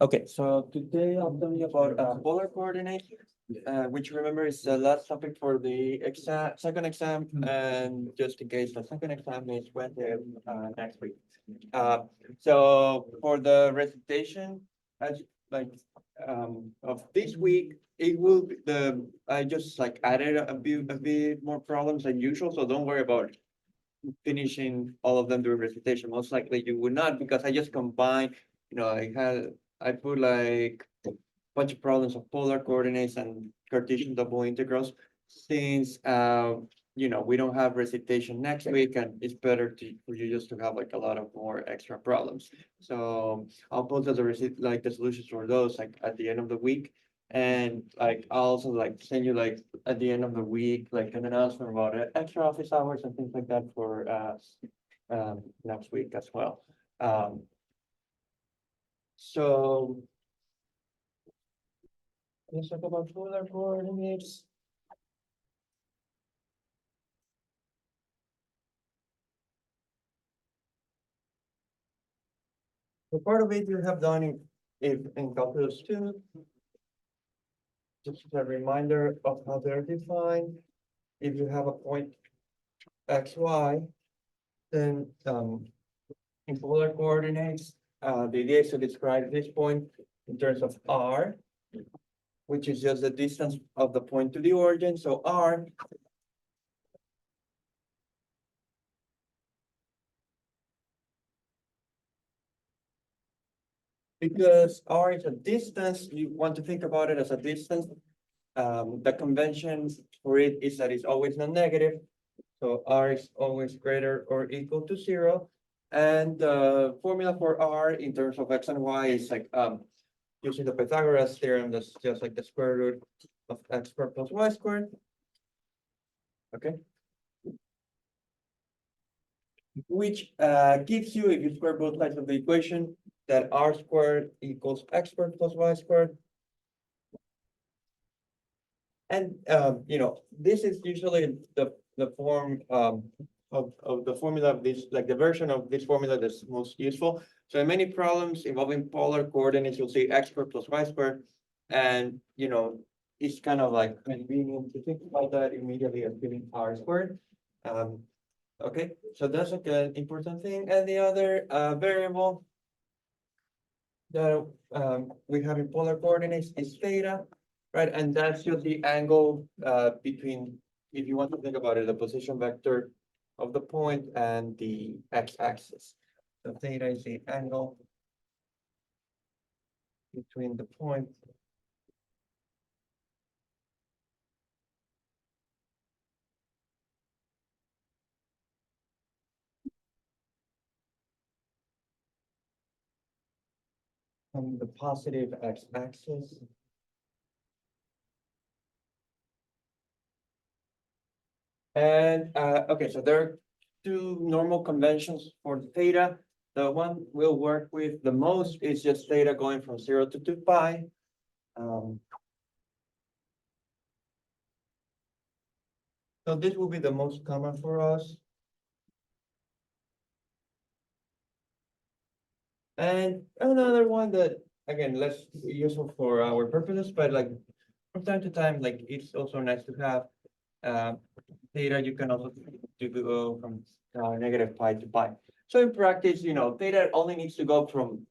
Okay, so today I'm telling you about polar coordinates, which remember is the last topic for the exam, second exam, and just in case the second exam is Wednesday next week. So for the recitation, as like of this week, it will be I just like added a bit more problems than usual, so don't worry about finishing all of them during recitation. Most likely you would not because I just combined, I put like a bunch of problems of polar coordinates and Cartesian double integrals since we don't have recitation next week and it's better for you just to have like a lot of more extra problems. So I'll post the solutions for those like at the end of the week. And like I'll also like send you like at the end of the week, like an announcement about extra office hours and things like that for next week as well. So let's talk about polar coordinates. So part of it you have done in calculus 2. Just a reminder of how they're defined. If you have a point xy, then in polar coordinates, the idea is to describe this point in terms of r, which is just the distance of the point to the origin. So r because r is a distance, you want to think about it as a distance. The convention for it is that it's always non-negative. So r is always greater or equal to 0. And the formula for r in terms of x and y is like using the Pythagoras theorem, that's just like the square root of x squared plus y squared. Okay. Which gives you, if you square both sides of the equation, that r squared equals x squared plus y squared. And this is usually the form of the formula of this, like the version of this formula that's most useful. So in many problems involving polar coordinates, you'll see x squared plus y squared. And it's kind of like convenient to think about that immediately as giving r squared. Okay, so that's like an important thing. And the other variable that we have in polar coordinates is theta, right? And that's just the angle between, if you want to think about it, the position vector of the point and the x-axis. So theta is the angle between the point and the positive x-axis. And okay, so there are two normal conventions for theta. The one we'll work with the most is just theta going from 0 to 2 pi. So this will be the most common for us. And another one that, again, less useful for our purposes, but like from time to time, like it's also nice to have theta. You can also go from negative pi to pi. So in practice, theta only needs to go from,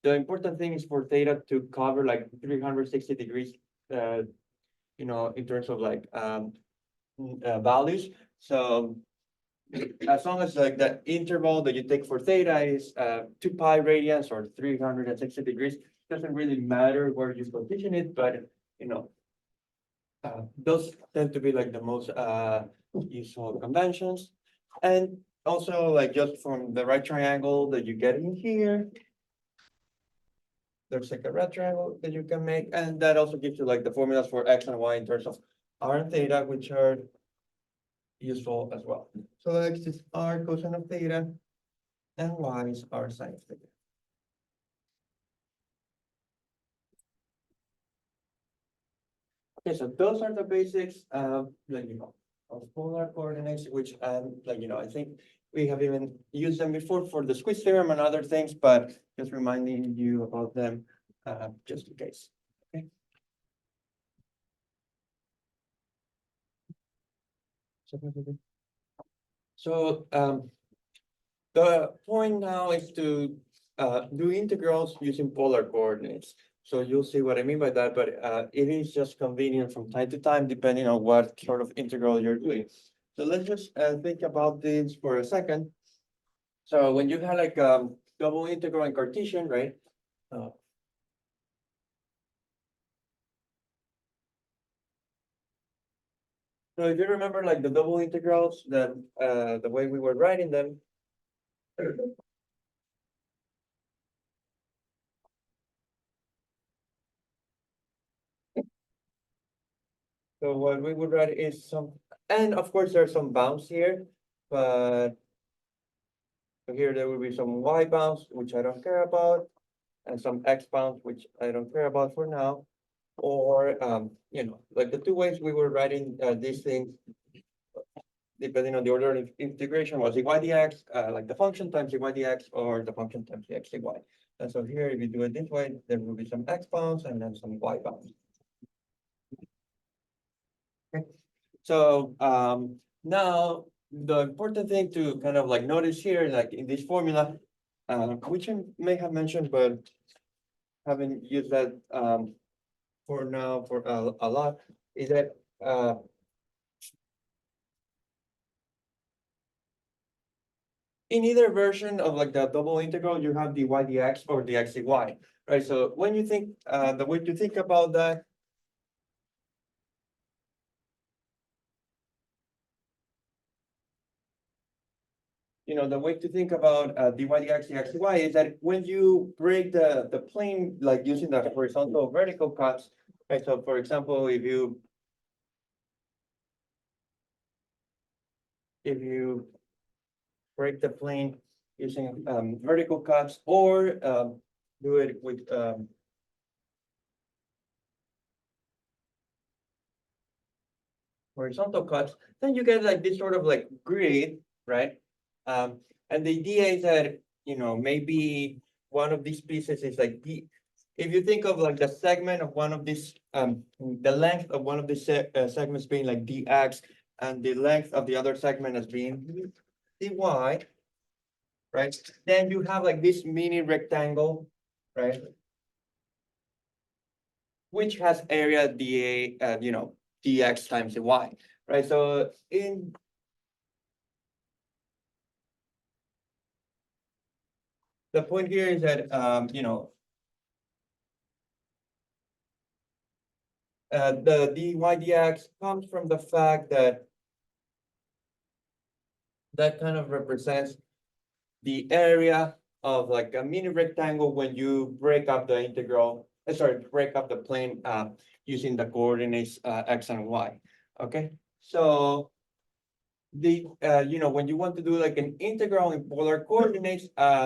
the important thing is for theta to cover like 360 degrees, in terms of like values. So as long as like the interval that you take for theta is 2 pi radians or 360 degrees, doesn't really matter where you position it, but those tend to be like the most useful conventions. And also like just from the right triangle that you get in here, there's like a right triangle that you can make, and that also gives you like the formulas for x and y in terms of r and theta, which are useful as well. So x is r cosine of theta, and y is r sine of theta. Okay, so those are the basics of polar coordinates, which I think we have even used them before for the squeeze theorem and other things, but just reminding you about them just in case. Okay. So the point now is to do integrals using polar coordinates. So you'll see what I mean by that, but it is just convenient from time to time, depending on what sort of integral you're doing. So let's just think about this for a second. So when you had like double integral in Cartesian, right? Uh, so if you remember like the double integrals, that the way we were writing them, so what we would write is some, and of course there's some bounds here, but here there will be some y bounds, which I don't care about, and some x bounds, which I don't care about for now. Or, like the two ways we were writing these things, depending on the order of integration, was the y dx, like the function times the y dx, or the function times the x dy. And so here, if you do it this way, there will be some x bounds and then some y bounds. Okay. So now the important thing to kind of like notice here, like in this formula, which I may have mentioned, but haven't used that for now for a lot, is that in either version of like the double integral, you have the y dx or the x dy, right? So when you think the way to think about that, the way to think about dy dx dx dy is that when you break the plane, like using the horizontal vertical cuts, right? So for example, if you break the plane using vertical cuts, or do it with horizontal cuts, then you get like this sort of like grid, right? And the idea is that, maybe one of these pieces is like if you think of like the segment of one of these, the length of one of these segments being like dx, and the length of the other segment as being dy, right? Then you have like this mini rectangle, right? Which has area dA, dx times the y, right? So in the point here is that, the dy dx comes from the fact that that kind of represents the area of like a mini rectangle when you break up the integral, break up the plane using the coordinates x and y. Okay, so when you want to do like an integral in polar coordinates,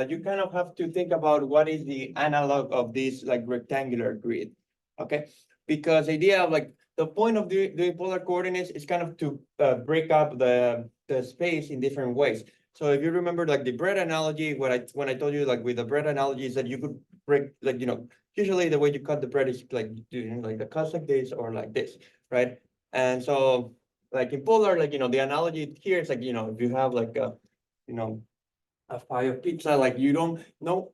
you kind of have to think about what is the analog of this like rectangular grid. Okay, because the idea of like the point of doing polar coordinates is kind of to break up the space in different ways. So if you remember like the bread analogy, when I told you like with the bread analogy is that you could break like, usually the way you cut the bread is like doing like the cuts like this or like this, right? And so like in polar, like, the analogy here is like, if you have like a pie of pizza, like you don't know,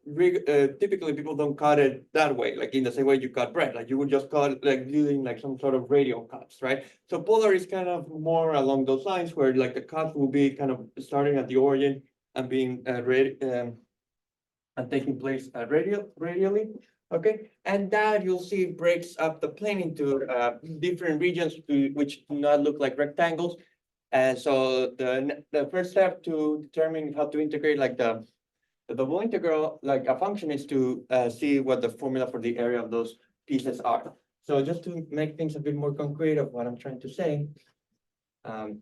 typically people don't cut it that way, like in the same way you cut bread, like you would just cut like using like some sort of radial cuts, right? So polar is kind of more along those lines where like the cuts will be kind of starting at the origin and being and taking place radially. Okay, and that you'll see breaks up the plane into different regions which do not look like rectangles. And so the first step to determine how to integrate like the double integral, like a function, is to see what the formula for the area of those pieces are. So just to make things a bit more concrete of what I'm trying to say, um,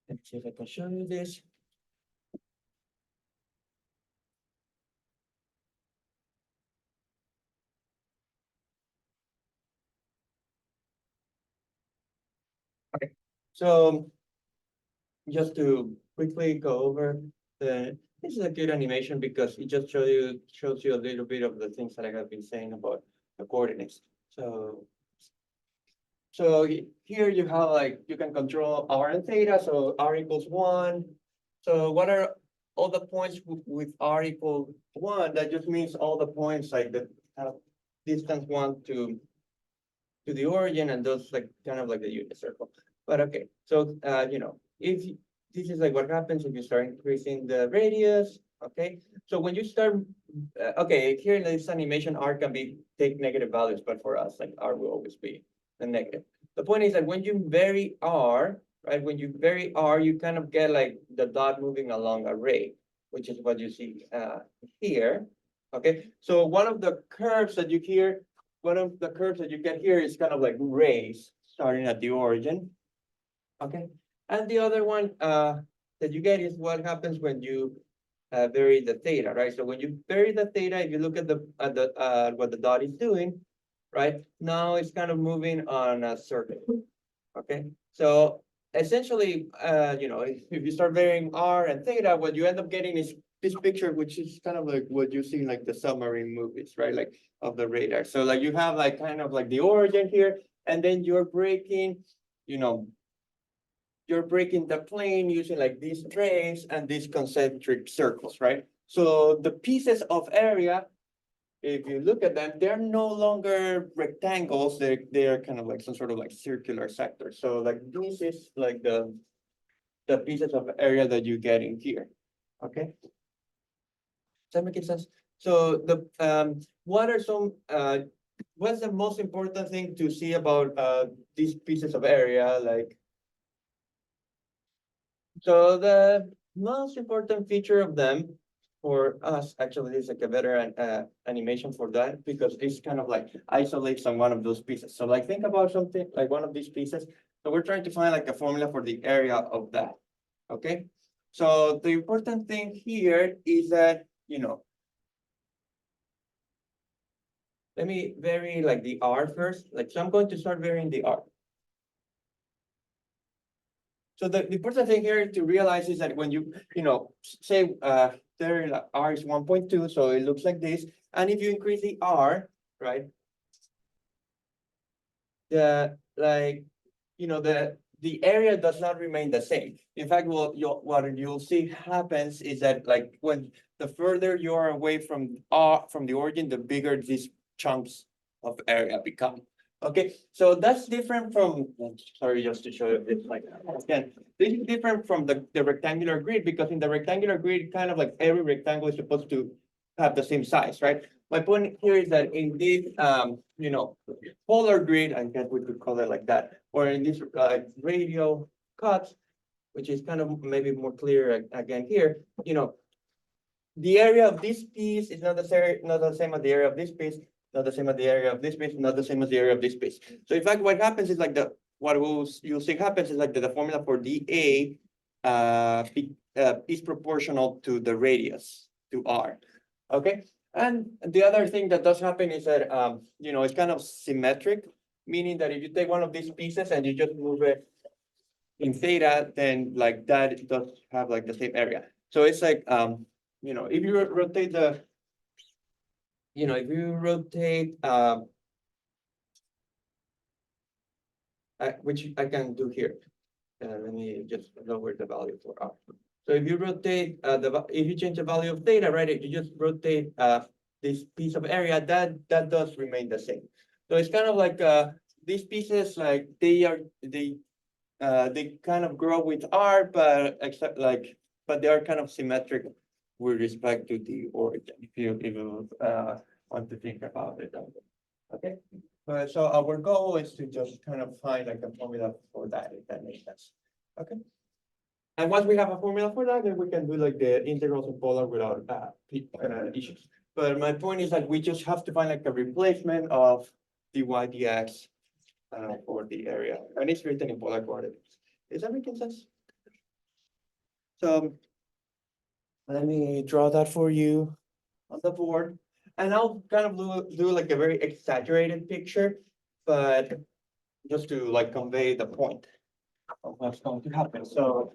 let's see if I can show you this. So just to quickly go over the this is a good animation because it just shows you a little bit of the things that I have been saying about the coordinates. So here you have like, you can control R and theta, so R equals 1. So what are all the points with R equal 1? That just means all the points like the distance 1 to the origin, and those like kind of like the unit circle. But okay, so if this is like what happens if you start increasing the radius. Okay, so when you start, okay, here in this animation, R can be take negative values, but for us, like R will always be the negative. The point is that when you vary R, right? When you vary R, you kind of get like the dot moving along a ray, which is what you see here. Okay, so one of the curves that you get here is kind of like rays starting at the origin. Okay, and the other one that you get is what happens when you vary the theta, right? So when you vary the theta, if you look at what the dot is doing, right? Now it's kind of moving on a circle. Okay, so essentially, if you start varying R and theta, what you end up getting is this picture, which is kind of like what you see in like the submarine movies, right? Like of the radar. So like you have like kind of like the origin here, and then you're breaking the plane using like these rays and these concentric circles, right? So the pieces of area, if you look at them, they're no longer rectangles. They're kind of like some sort of like circular sectors. So like this is like the pieces of area that you get in here. Okay. Does that make sense? So what's the most important thing to see about these pieces of area? Like, so the most important feature of them for us, actually, is like a better animation for that because it's kind of like isolates on one of those pieces. So like think about something like one of these pieces. So we're trying to find like a formula for the area of that. Okay. So the important thing here is that, let me vary like the R first. Like, so I'm going to start varying the R. So the important thing here to realize is that when you say there R is 1.2, so it looks like this. And if you increase the R, right, the area does not remain the same. In fact, what you'll see happens is that like when the further you are away from the origin, the bigger these chunks of area become. Okay, so that's different from, sorry, just to show you this, like, again, this is different from the rectangular grid, because in the rectangular grid, kind of like every rectangle is supposed to have the same size, right? My point here is that in this, polar grid, I guess we could call it like that, or in this radial cuts, which is kind of maybe more clear again here, the area of this piece is not the same as the area of this piece, not the same as the area of this piece, not the same as the area of this piece. So in fact, what happens is like you'll see happens is like the formula for dA is proportional to the radius, to R. Okay. And the other thing that does happen is that it's kind of symmetric, meaning that if you take one of these pieces and you just move it in theta, then like that it does have like the same area. So it's like if you rotate which I can do here. Let me just lower the value for R. So if you rotate if you change the value of theta, right? If you just rotate this piece of area, that does remain the same. So it's kind of like these pieces, like they kind of grow with R, but they are kind of symmetric with respect to the origin. If you want to think about it, okay. So our goal is to just kind of find like a formula for that, if that makes sense. Okay. And once we have a formula for that, then we can do like the integrals of polar without issues. But my point is that we just have to find like a replacement of dy dx for the area, and it's written in polar coordinates. Is that making sense? So let me draw that for you on the board, and I'll kind of do like a very exaggerated picture, but just to like convey the point of what's going to happen. So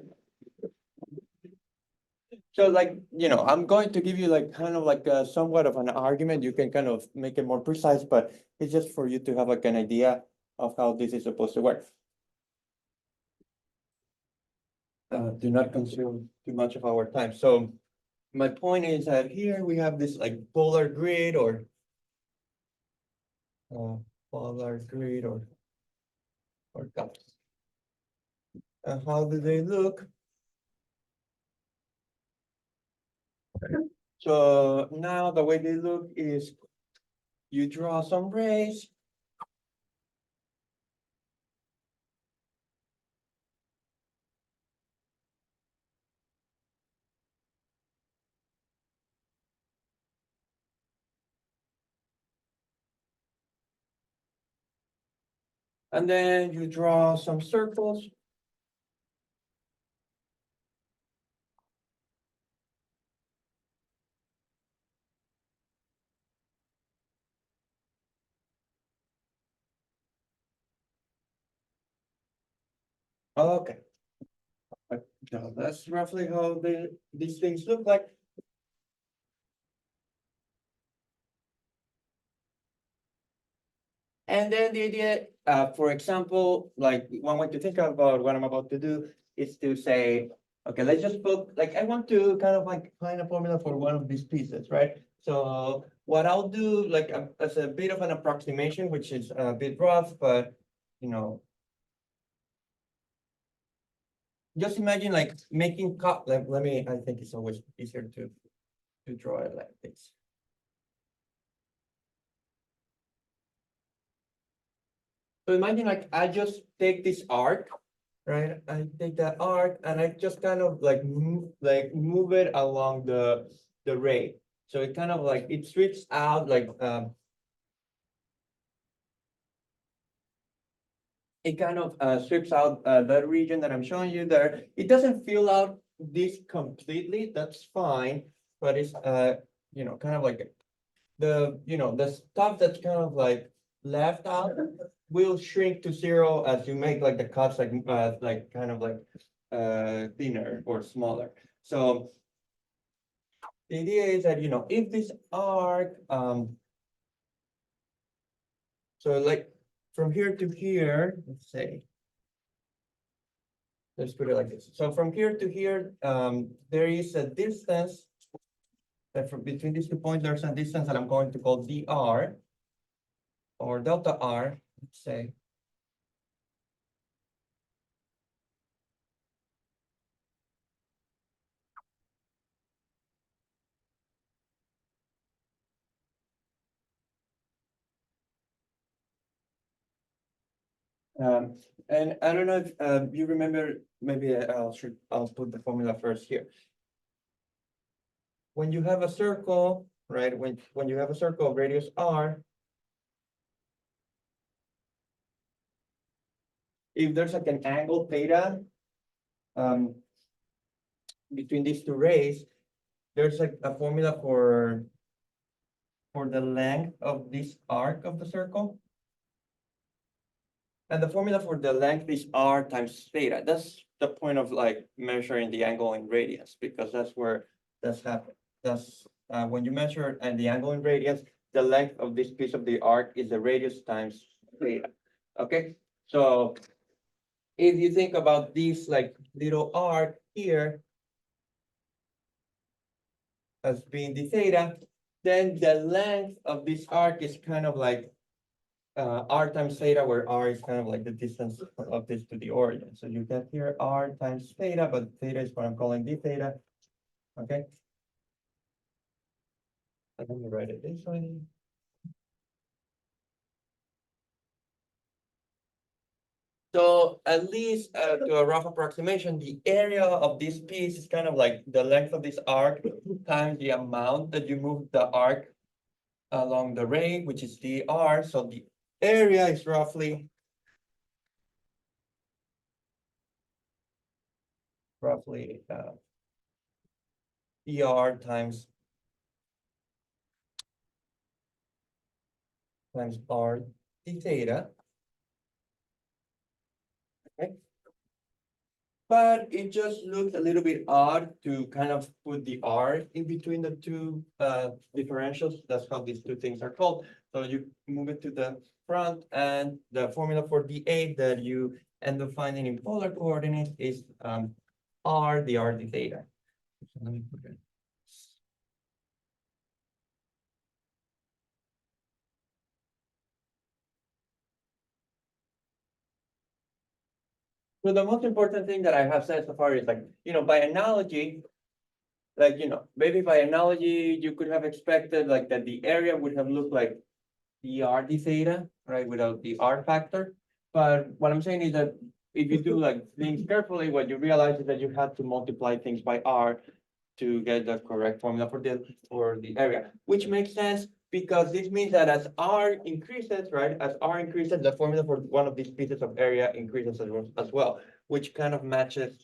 So like, I'm going to give you like kind of like a somewhat of an argument. You can kind of make it more precise, but it's just for you to have like an idea of how this is supposed to work. Do not consume too much of our time. So my point is that here we have this like polar grid or uh, polar grid or cups. How do they look? So now the way they look is you draw some rays. And then you draw some circles. Okay. So that's roughly how these things look like. And then the idea, for example, like one way to think about what I'm about to do is to say, okay, let's just put, like, I want to kind of like find a formula for one of these pieces, right? So what I'll do, like, as a bit of an approximation, which is a bit rough, but, you know, just imagine like making let me, I think it's always easier to draw it like this. So imagine like I just take this arc, right? I take that arc and I just kind of like move it along the ray. So it kind of like it strips out like it kind of strips out that region that I'm showing you there. It doesn't fill out this completely, that's fine, but it's kind of like the stuff that's kind of like left out will shrink to zero as you make like the cuts like kind of like thinner or smaller. So the idea is that if this arc so like from here to here, let's say, let's put it like this. So from here to here, there is a distance that between these 2 points, there's a distance that I'm going to call dr or delta r, let's say. Um, and I don't know if you remember, maybe I'll put the formula first here. When you have a circle, right? When you have a circle of radius r, if there's like an angle theta um, between these two rays, there's like a formula for the length of this arc of the circle. And the formula for the length is r times theta. That's the point of like measuring the angle in radius, because that's where that's happening. That's when you measure and the angle in radius, the length of this piece of the arc is the radius times theta. Okay, so if you think about this like little arc here as being the theta, then the length of this arc is kind of like r times theta, where r is kind of like the distance of this to the origin. So you get here r times theta, but theta is what I'm calling d theta. Okay. Let me write it this way. So at least to a rough approximation, the area of this piece is kind of like the length of this arc times the amount that you move the arc along the ray, which is dr. So the area is roughly dr times r d theta. Okay. but it just looks a little bit odd to kind of put the R in between the two differentials. That's how these two things are called. So you move it to the front, and the formula for dA that you end up finding in polar coordinates is R d theta. So let me put it. So the most important thing that I have said so far is like, by analogy, like, maybe by analogy, you could have expected like that the area would have looked like dr d theta, right, without the R factor. But what I'm saying is that if you do like things carefully, what you realize is that you have to multiply things by R to get the correct formula for the area, which makes sense because this means that as R increases, right, as R increases, the formula for one of these pieces of area increases as well, which kind of matches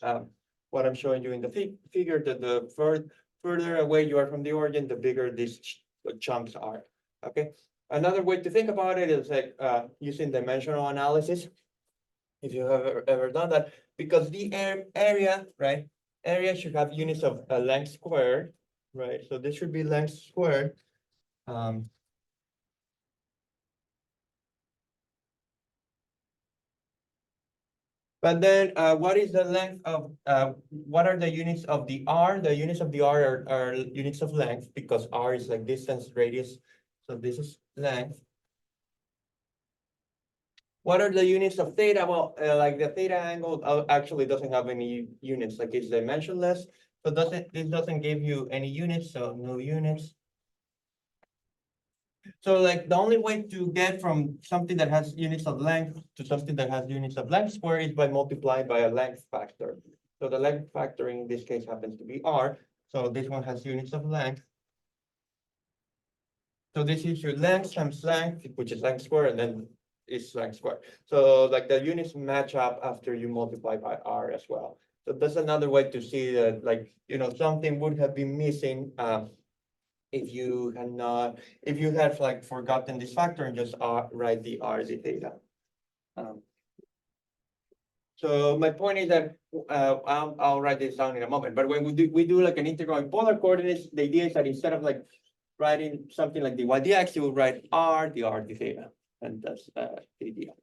what I'm showing you in the figure, that the further away you are from the origin, the bigger these chunks are. Okay. Another way to think about it is like using dimensional analysis, if you have ever done that, because the area, right? Area should have units of length squared, right? So this should be length squared. But then what is the length of, what are the units of the R? The units of the R are units of length because R is like distance, radius. So this is length. What are the units of theta? Well, like the theta angle actually doesn't have any units, like it's dimensionless. So this doesn't give you any units, so no units. So like the only way to get from something that has units of length to something that has units of length square is by multiplying by a length factor. So the length factor in this case happens to be R. So this one has units of length. So this is your length times length, which is length square, and then is length square. So like the units match up after you multiply by R as well. So that's another way to see that, like, something would have been missing if you had like forgotten this factor and just write the R z theta. So my point is that I'll write this down in a moment. But when we do like an integral in polar coordinates, the idea is that instead of like writing something like the y dx, you will write R d theta, and that's the idea.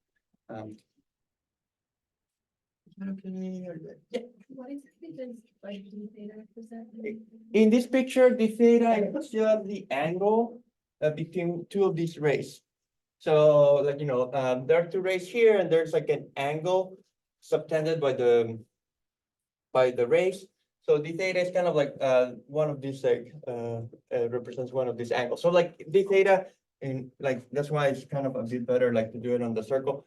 Yeah. What exactly does like d theta represent? In this picture, the theta is just the angle between two of these rays. So like, there are two rays here, and there's like an angle subtended by the rays. So the theta is kind of like one of these, like represents one of these angles. So like the theta, and like that's why it's kind of a bit better like to do it on the circle,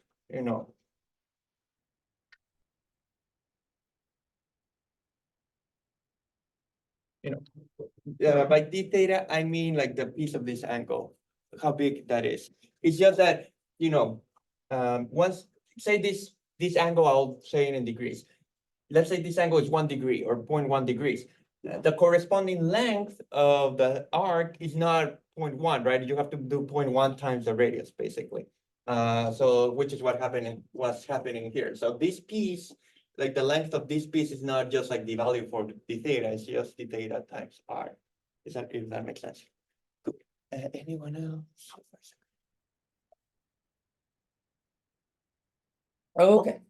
by d theta, I mean like the piece of this angle, how big that is. It's just that, once say this angle, I'll say it in degrees. Let's say this angle is 1 degree or 0.1 degrees. The corresponding length of the arc is not 0.1, right? You have to do 0.1 times the radius, basically. So which is what's happening here. So this piece, like the length of this piece, is not just like the value for the theta, it's just the theta times r. If that makes sense? Good. Anyone else? Okay.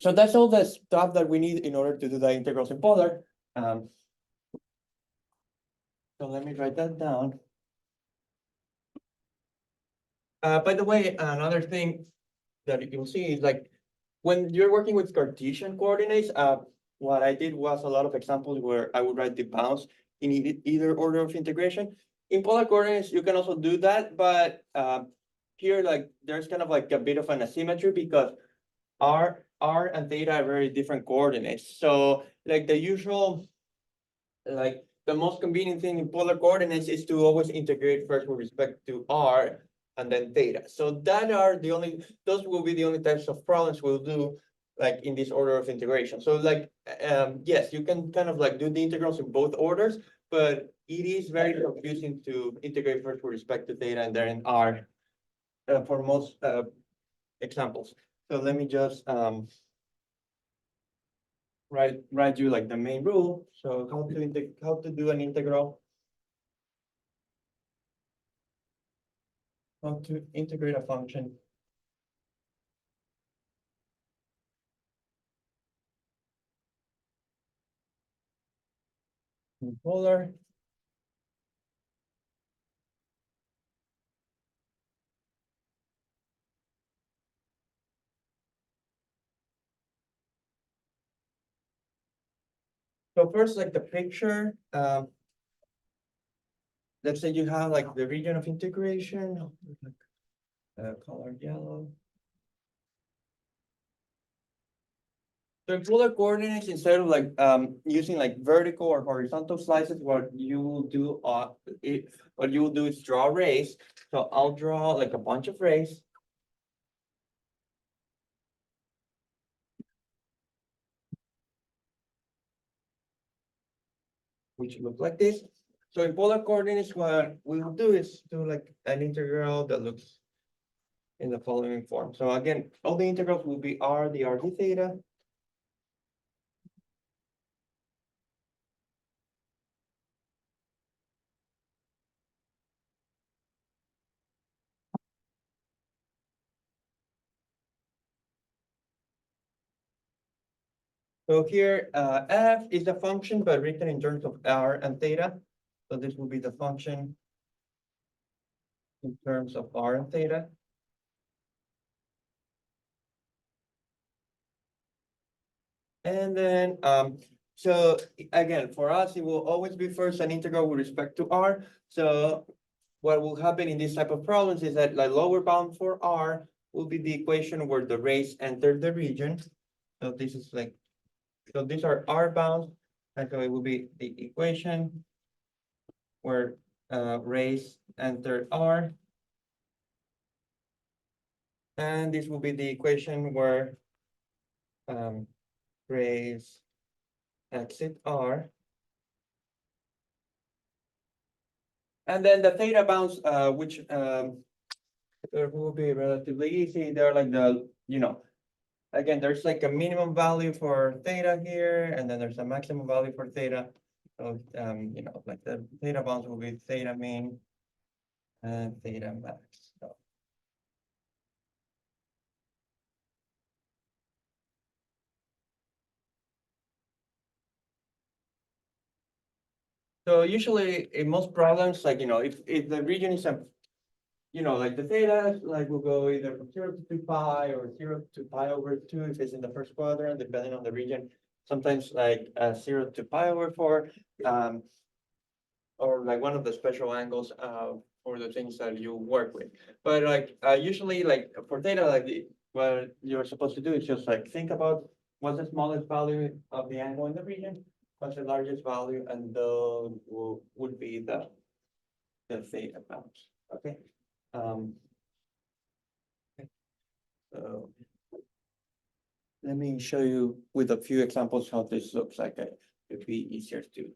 So that's all the stuff that we need in order to do the integrals in polar. So let me write that down. By the way, another thing that you'll see is like when you're working with Cartesian coordinates, what I did was a lot of examples where I would write the bounds in either order of integration. In polar coordinates, you can also do that, but here, like, there's kind of like a bit of an asymmetry because R and theta are very different coordinates. So like the usual, like the most convenient thing in polar coordinates is to always integrate first with respect to R and then theta. So those will be the only types of problems we'll do like in this order of integration. So like, yes, you can kind of like do the integrals in both orders, but it is very confusing to integrate first with respect to theta and then R for most examples. So let me just write you like the main rule. So how to do an integral. How to integrate a function. In polar. So first, like the picture, let's say you have like the region of integration, color yellow. So in polar coordinates, instead of like using like vertical or horizontal slices, what you will do what you will do is draw rays. So I'll draw like a bunch of rays. Which look like this. So in polar coordinates, what we will do is do like an integral that looks in the following form. So again, all the integrals will be r d r d theta. So here, f is the function, but written in terms of r and theta. So this will be the function in terms of r and theta. And then, so again, for us, it will always be first an integral with respect to r. So what will happen in this type of problems is that the lower bound for r will be the equation where the rays enter the region. So this is like, so these are r bounds, and so it will be the equation where rays enter r. And this will be the equation where rays exit r. And then the theta bounds, which will be relatively easy. They're like again, there's like a minimum value for theta here, and then there's a maximum value for theta. So, like the theta bounds will be theta mean and theta max. So usually in most problems, like, if the region is like the theta, like will go either from 0 to 2 pi or 0 to pi over 2 if it's in the first quadrant, depending on the region. Sometimes like 0 to pi over 4, or like one of the special angles for the things that you work with. But like usually like for theta, like what you're supposed to do is just like think about what's the smallest value of the angle in the region, what's the largest value, and those would be the theta bounds. Okay. Um, so let me show you with a few examples how this looks like. It'd be easier to.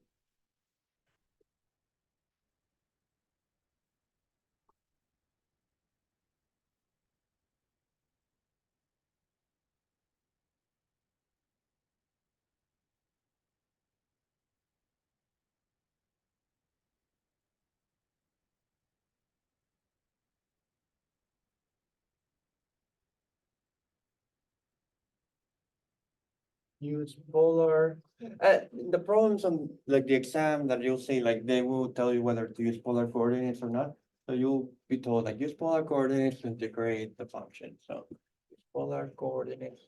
Use polar. The problems on like the exam that you'll say like they will tell you whether to use polar coordinates or not. So you'll be told like use polar coordinates to integrate the function. So use polar coordinates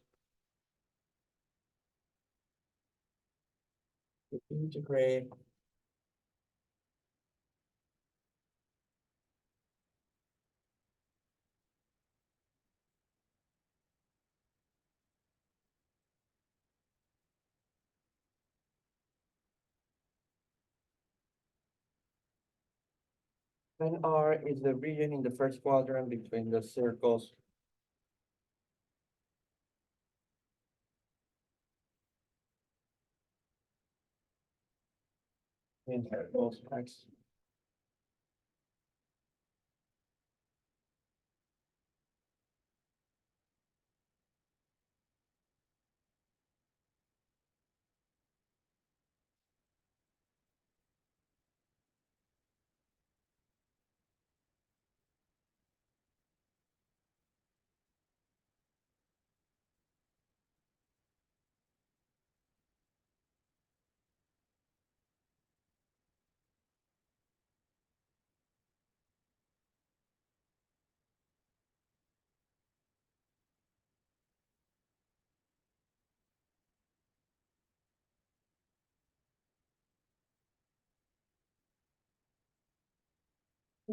to integrate. And R is the region in the first quadrant between the circles. In circles X.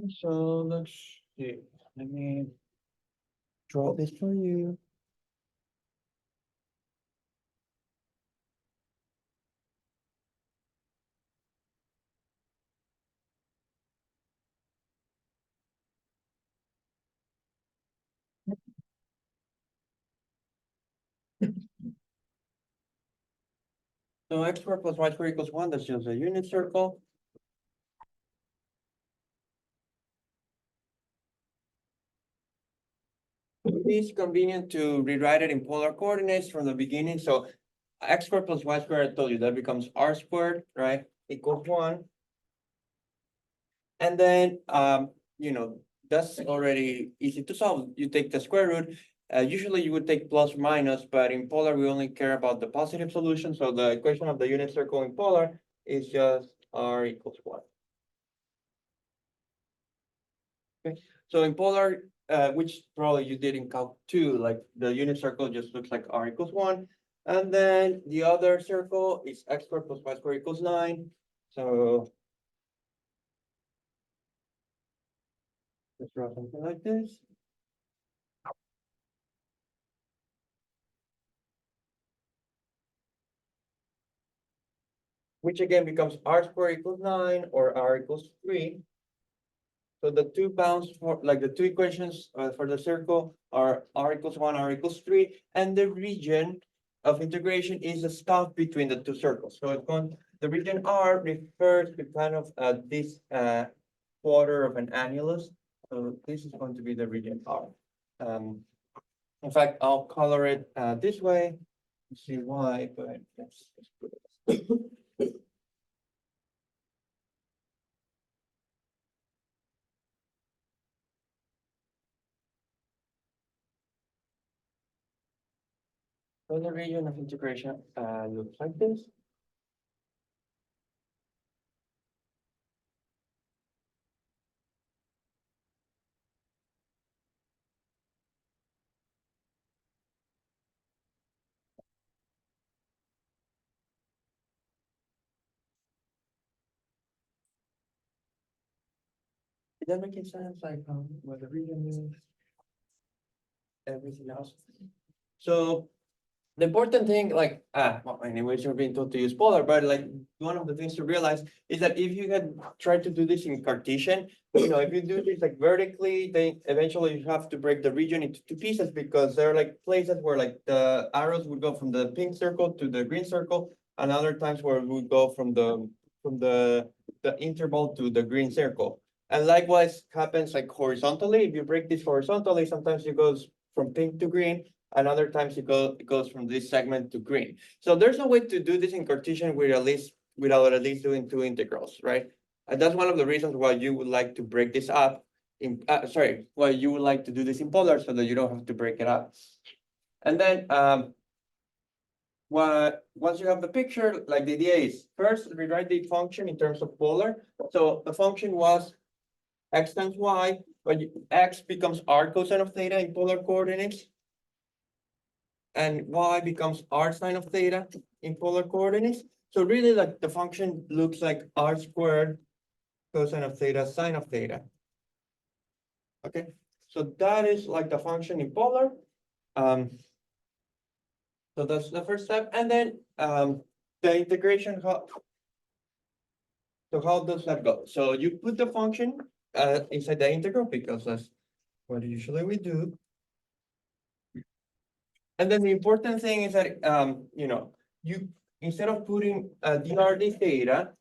So let's see, let me draw this for you. So x squared plus y squared equals 1, that's just a unit circle. It is convenient to rewrite it in polar coordinates from the beginning, so x squared plus y squared, I told you, that becomes r squared, right, equals 1. And then, that's already easy to solve. You take the square root. Usually you would take plus minus, but in polar, we only care about the positive solution. So the equation of the unit circle in polar is just r equals 1. Okay, so in polar, which probably you did in calc 2, like the unit circle just looks like r equals 1. And then the other circle is x squared plus y squared equals 9. So let's draw something like this. Which again becomes r squared equals 9 or r equals 3. So the two bounds for like the two equations for the circle are r equals 1, r equals 3, and the region of integration is the stuff between the two circles. So it's going, the region R refers to kind of this quarter of an annulus. So this is going to be the region R. In fact, I'll color it this way. You see why, but let's put it. So the region of integration looks like this. Is that making sense? Like what the region is, everything else. So the important thing, like, well, anyways, you're being told to use polar, but like one of the things to realize is that if you had tried to do this in Cartesian, if you do this like vertically, then eventually you have to break the region into two pieces because there are like places where like the arrows would go from the pink circle to the green circle, and other times where it would go from the interval to the green circle. And likewise happens like horizontally. If you break this horizontally, sometimes it goes from pink to green, and other times it goes from this segment to green. So there's no way to do this in Cartesian without at least doing two integrals, right? And that's one of the reasons why you would like to break this up in, why you would like to do this in polar so that you don't have to break it up. And then once you have the picture, like the idea is first rewrite the function in terms of polar. So the function was x times y, but x becomes r cosine of theta in polar coordinates, and y becomes r sine of theta in polar coordinates. So really like the function looks like r squared cosine of theta sine of theta. Okay, so that is like the function in polar. So that's the first step. And then the integration, so how does that go? So you put the function inside the integral because that's what usually we do. And then the important thing is that you instead of putting dr d theta,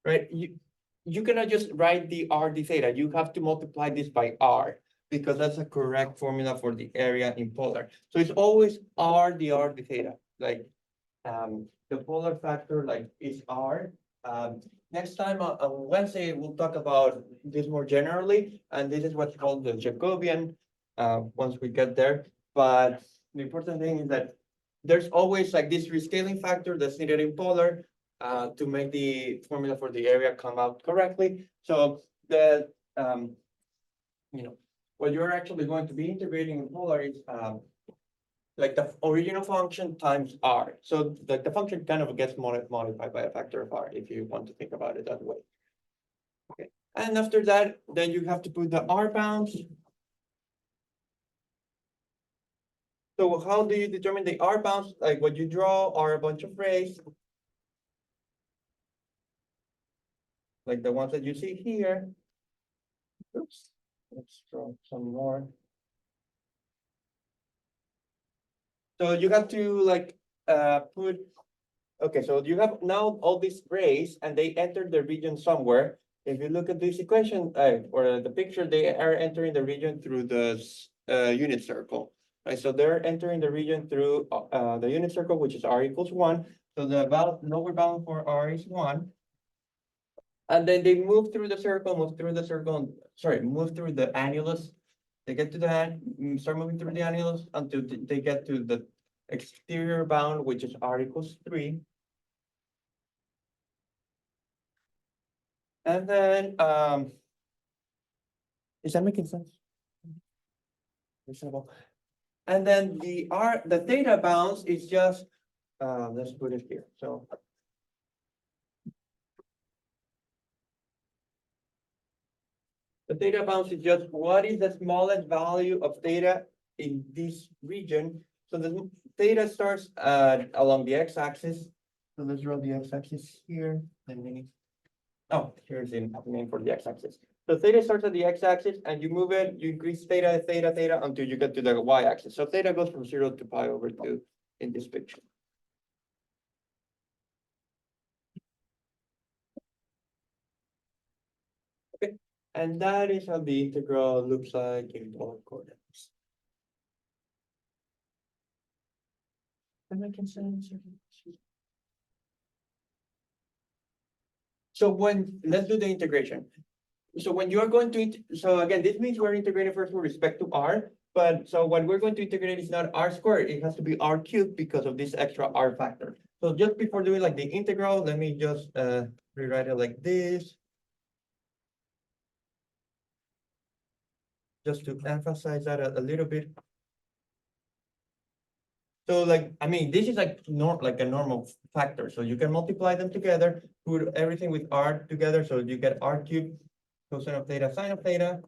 right? You cannot just write the r d theta. You have to multiply this by r because that's a correct formula for the area in polar. So it's always r dr d theta. Like the polar factor like is r. Next time on Wednesday we'll talk about this more generally, and this is what's called the Jacobian. Once we get there, but the important thing is that there's always like this rescaling factor that's needed in polar to make the formula for the area come out correctly. So the what you're actually going to be integrating in polar is like the original function times r. So like the function kind of gets modified by a factor of r if you want to think about it that way. Okay, and after that, then you have to put the r bounds. So how do you determine the r bounds? Like what you draw are a bunch of rays, like the ones that you see here. Oops, let's draw some more. So you have to like put, okay, so you have now all these rays and they enter the region somewhere. If you look at this equation or the picture, they are entering the region through the unit circle. Right, so they're entering the region through the unit circle, which is r equals 1. So the lower bound for r is 1. And then they move through the circle, move through the annulus. They get to the start moving through the annulus until they get to the exterior bound, which is r equals 3. And then, is that making sense? Reasonable. And then the theta bounds is just, let's put it here. So the theta bounds is just what is the smallest value of theta in this region. So the theta starts along the x-axis. So let's draw the x-axis here. Oh, here's the name for the x-axis. So theta starts at the x-axis and you move it, you increase theta, theta, theta until you get to the y-axis. So theta goes from 0 to pi over 2 in this picture. Okay, and that is how the integral looks like in polar coordinates. Am I concerned? So let's do the integration. So when you are going to, so again, this means we're integrating first with respect to r, but so when we're going to integrate, it's not r squared, it has to be r cubed because of this extra r factor. So just before doing like the integral, let me just rewrite it like this. Just to emphasize that a little bit. So like, I mean, this is like a normal factor. So you can multiply them together, put everything with r together. So you get r cubed cosine of theta sine of theta,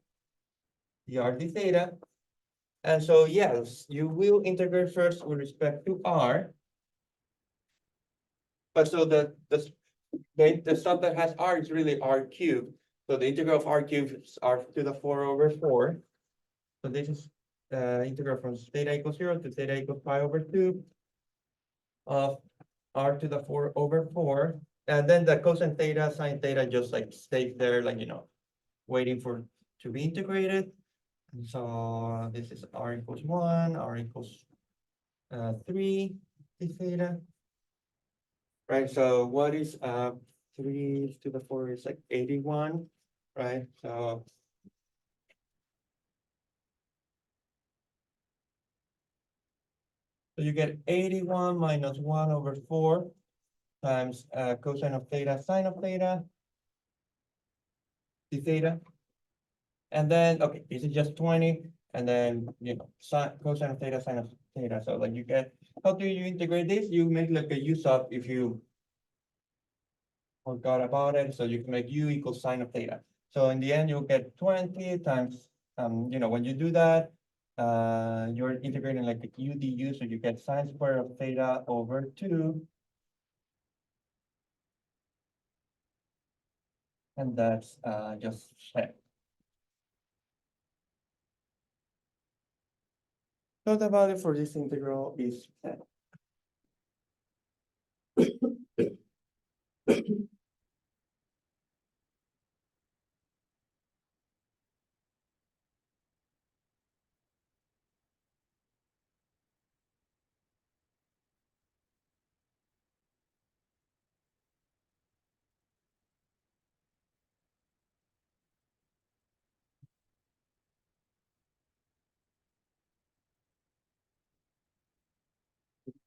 dr d theta. And so yes, you will integrate first with respect to r. But so the stuff that has r is really r cubed. So the integral of r cubed is r to the 4 over 4. So this is integral from theta equals 0 to theta equals pi over 2 of r to the 4 over 4. And then the cosine theta, sine theta just like stays there, like, waiting for to be integrated. And so this is r equals 1, r equals 3 d theta. Right, so what is 3 to the 4 is like 81, right? So you get 81 minus 1 over 4 times cosine of theta sine of theta d theta. And then, okay, this is just 20. And then, cosine of theta sine of theta. So like you get, how do you integrate this? You make like a u sub if you forgot about it. So you can make u equals sine of theta. So in the end, you'll get 20 times, when you do that, you're integrating like the u du, so you get sine square of theta over 2. And that's just set. So the value for this integral is 10.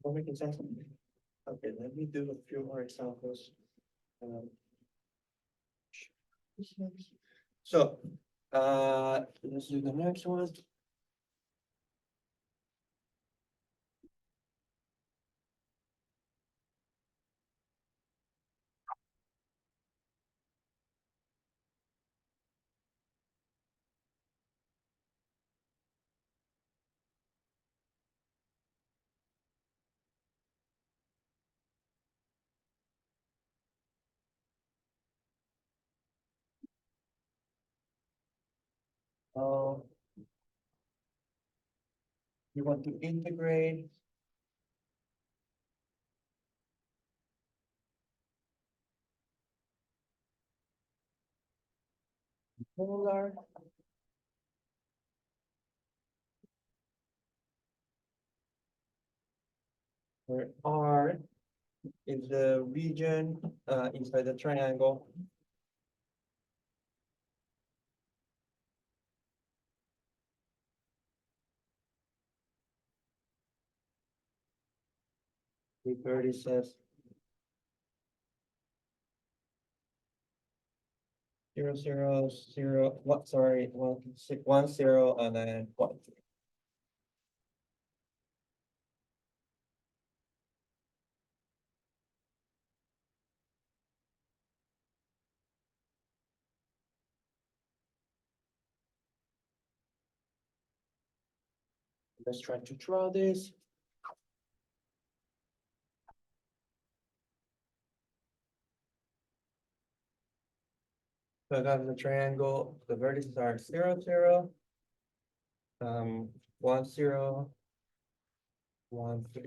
Not making sense? Okay, let me do a few more examples. So, let's do the next one. Uh, you want to integrate polar. Where R is the region inside the triangle. With vertices 0, 0, 0, what, sorry, 1, 6, 1, 0, and then 1. Let's try to draw this. So I got the triangle, the vertices are 0, 0, 1, 0, 1, 3.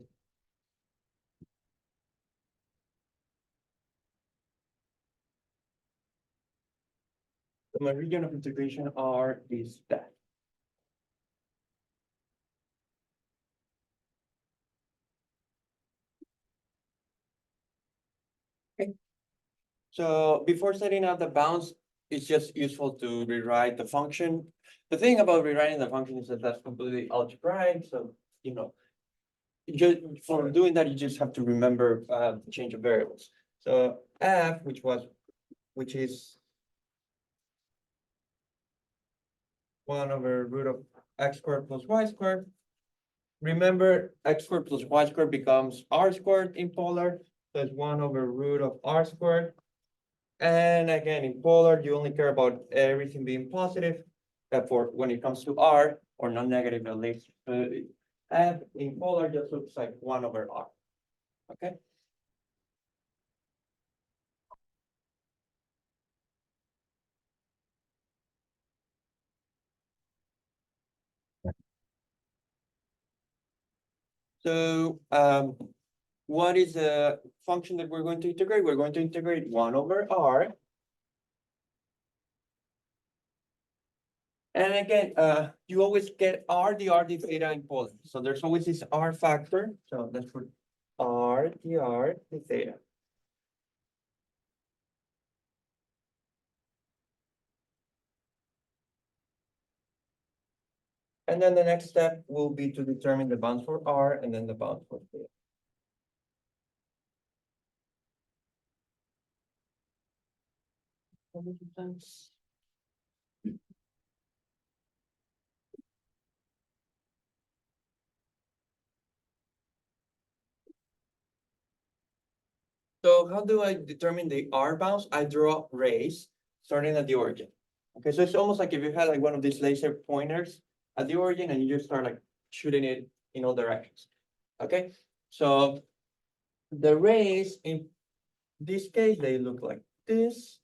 So my region of integration R is that. Okay. So before setting out the bounds, it's just useful to rewrite the function. The thing about rewriting the function is that that's completely algebraic, so you know, just for doing that, you just have to remember the change of variables. So f, which is 1 over root of x squared plus y squared. Remember, x squared plus y squared becomes r squared in polar. So it's 1 over root of r squared. And again, in polar, you only care about everything being positive. Therefore, when it comes to r, or non-negative at least, f in polar just looks like 1 over r. Okay. So what is the function that we're going to integrate? We're going to integrate 1 over r. And again, you always get r d theta in polar. So there's always this r factor. So let's put r d theta. And then the next step will be to determine the bounds for r and then the bounds for theta. So how do I determine the r bounds? I draw rays starting at the origin. Okay, so it's almost like if you had like one of these laser pointers at the origin and you just start like shooting it in all directions. Okay, so the rays in this case, they look like this.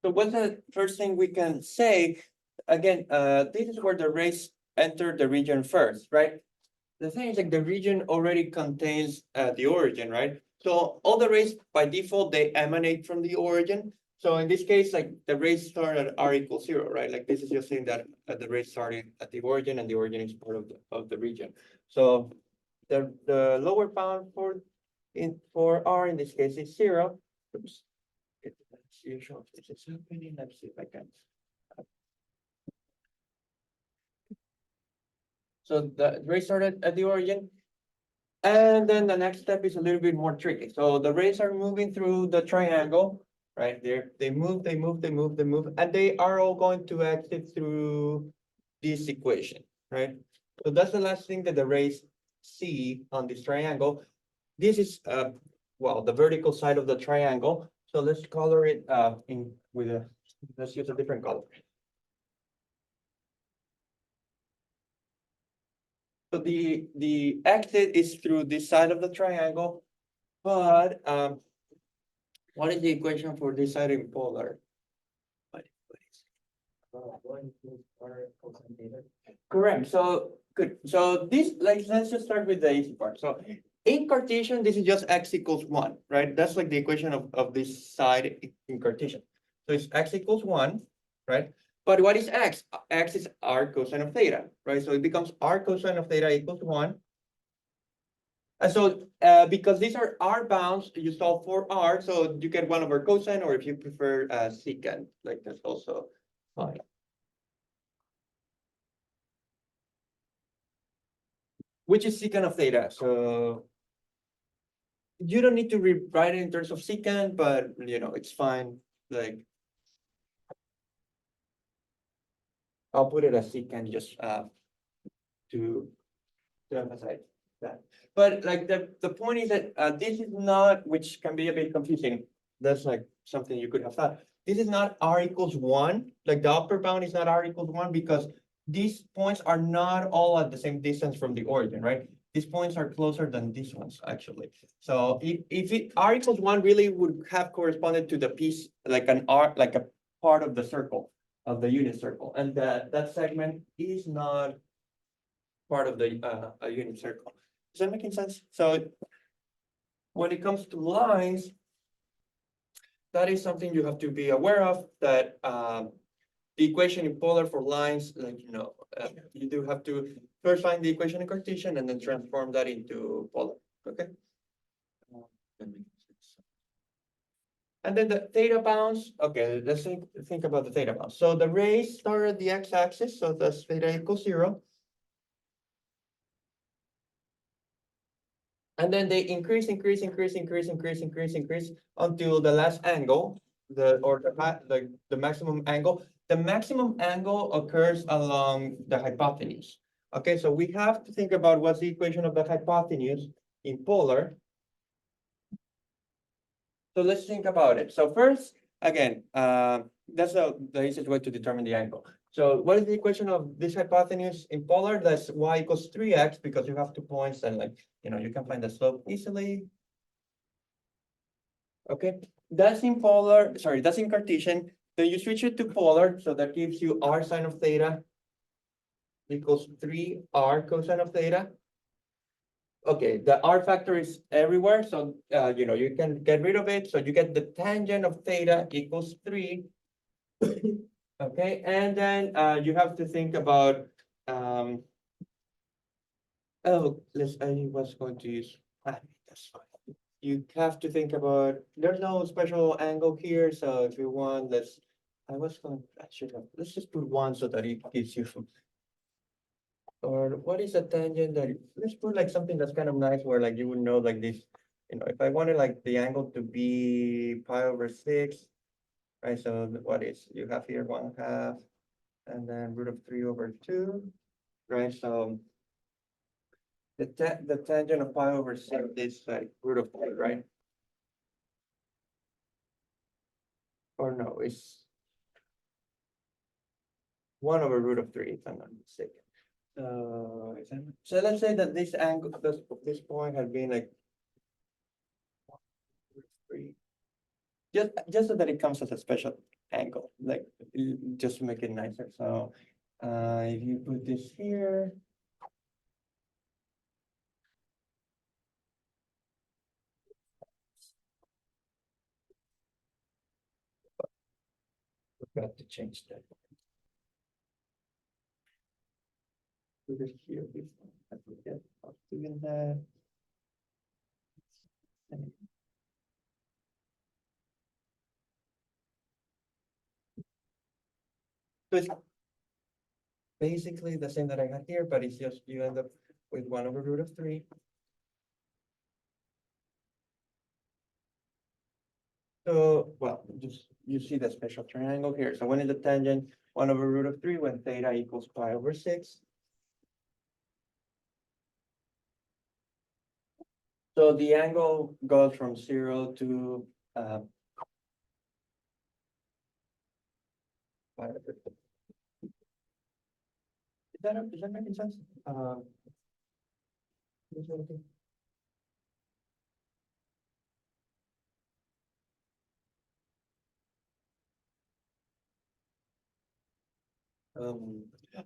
So what's the first thing we can say? Again, this is where the rays enter the region first, right? The thing is like the region already contains the origin, right? So all the rays by default, they emanate from the origin. So in this case, like the rays start at r equals 0, right? Like this is just saying that the rays started at the origin and the origin is part of the region. So the lower bound for r in this case is 0. Oops. Let's see if this is happening. Let's see if I can. So the rays started at the origin. And then the next step is a little bit more tricky. So the rays are moving through the triangle, right there. They move, they move, they move, they move, and they are all going to exit through this equation, right? So that's the last thing that the rays see on this triangle. This is well, the vertical side of the triangle. So let's color it in with a let's use a different color. So the exit is through this side of the triangle. But what is the equation for this side in polar? What is correct. So good. So this, like, let's just start with the easy part. So in Cartesian, this is just x equals 1, right? That's like the equation of this side in Cartesian. So it's x equals 1, right? But what is x? X is r cosine of theta, right? So it becomes r cosine of theta equals 1. And so because these are r bounds, you solve for r, so you get 1 over cosine, or if you prefer secant, like that's also fine. Which is secant of theta. So you don't need to rewrite it in terms of secant, but it's fine. Like I'll put it as secant just to emphasize that. But like the point is that this is not, which can be a bit confusing. That's like something you could have thought. This is not r equals 1. Like the upper bound is not r equals 1 because these points are not all at the same distance from the origin, right? These points are closer than these ones actually. So if it r equals 1 really would have corresponded to the piece like an r, like a part of the circle, of the unit circle, and that segment is not part of the a unit circle. Is that making sense? So when it comes to lines, that is something you have to be aware of, that the equation in polar for lines, like, you do have to first find the equation in Cartesian and then transform that into polar, okay? And then the theta bounds, okay, let's think about the theta bounds. So the rays start at the x-axis, so that's theta equals 0. And then they increase until the last angle, the maximum angle. The maximum angle occurs along the hypotenuse. Okay, so we have to think about what's the equation of the hypotenuse in polar. So let's think about it. So first, again, that's the easiest way to determine the angle. So what is the equation of this hypotenuse in polar? That's y equals 3x, because you have 2 points and, like, you can find the slope easily. Okay, that's in polar, sorry, that's in Cartesian. Then you switch it to polar, so that gives you r sine of theta equals 3r cosine of theta. Okay, the r factor is everywhere, so you can get rid of it. So you get the tangent of theta equals 3. Okay, and then you have to think about I was going to use that's fine. You have to think about, there's no special angle here, so if you want, let's just put 1 so that it gives you some. Or what is a tangent that, let's put like something that's kind of nice where like you would know like this, if I wanted like the angle to be pi over 6, right? So what is, you have here 1/2 and then root of 3 over 2, right? So the tangent of pi over 6 is like root of 3, right? Or no, it's 1 over root of 3, if I'm not mistaken. So let's say that this angle, this point had been like 3. Just so that it comes as a special angle, like just to make it nicer. So if you put this here, forgot to change that. Put it here. I forget how to do that. So it's basically the same that I had here, but it's just you end up with 1 over root of 3. So, well, just you see the special triangle here. So when is the tangent? 1 over root of 3 when theta equals pi over 6. So the angle goes from 0 to pi over 6. Is that making sense? Is that okay?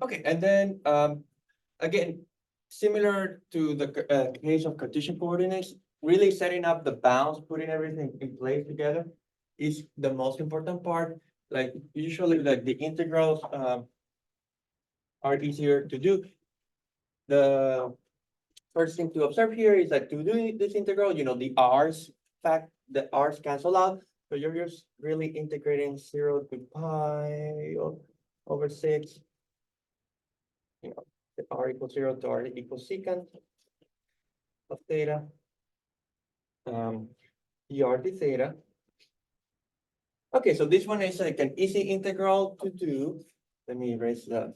Okay, and then, again, similar to the case of Cartesian coordinates, really setting up the bounds, putting everything in place together is the most important part. Like usually, like the integrals are easier to do. The first thing to observe here is that to do this integral, the r's the r's cancel out. So you're just really integrating 0 to pi over 6. The r equals 0 to r equals secant of theta. dr d theta. Okay, so this one is like an easy integral to do. Let me erase that.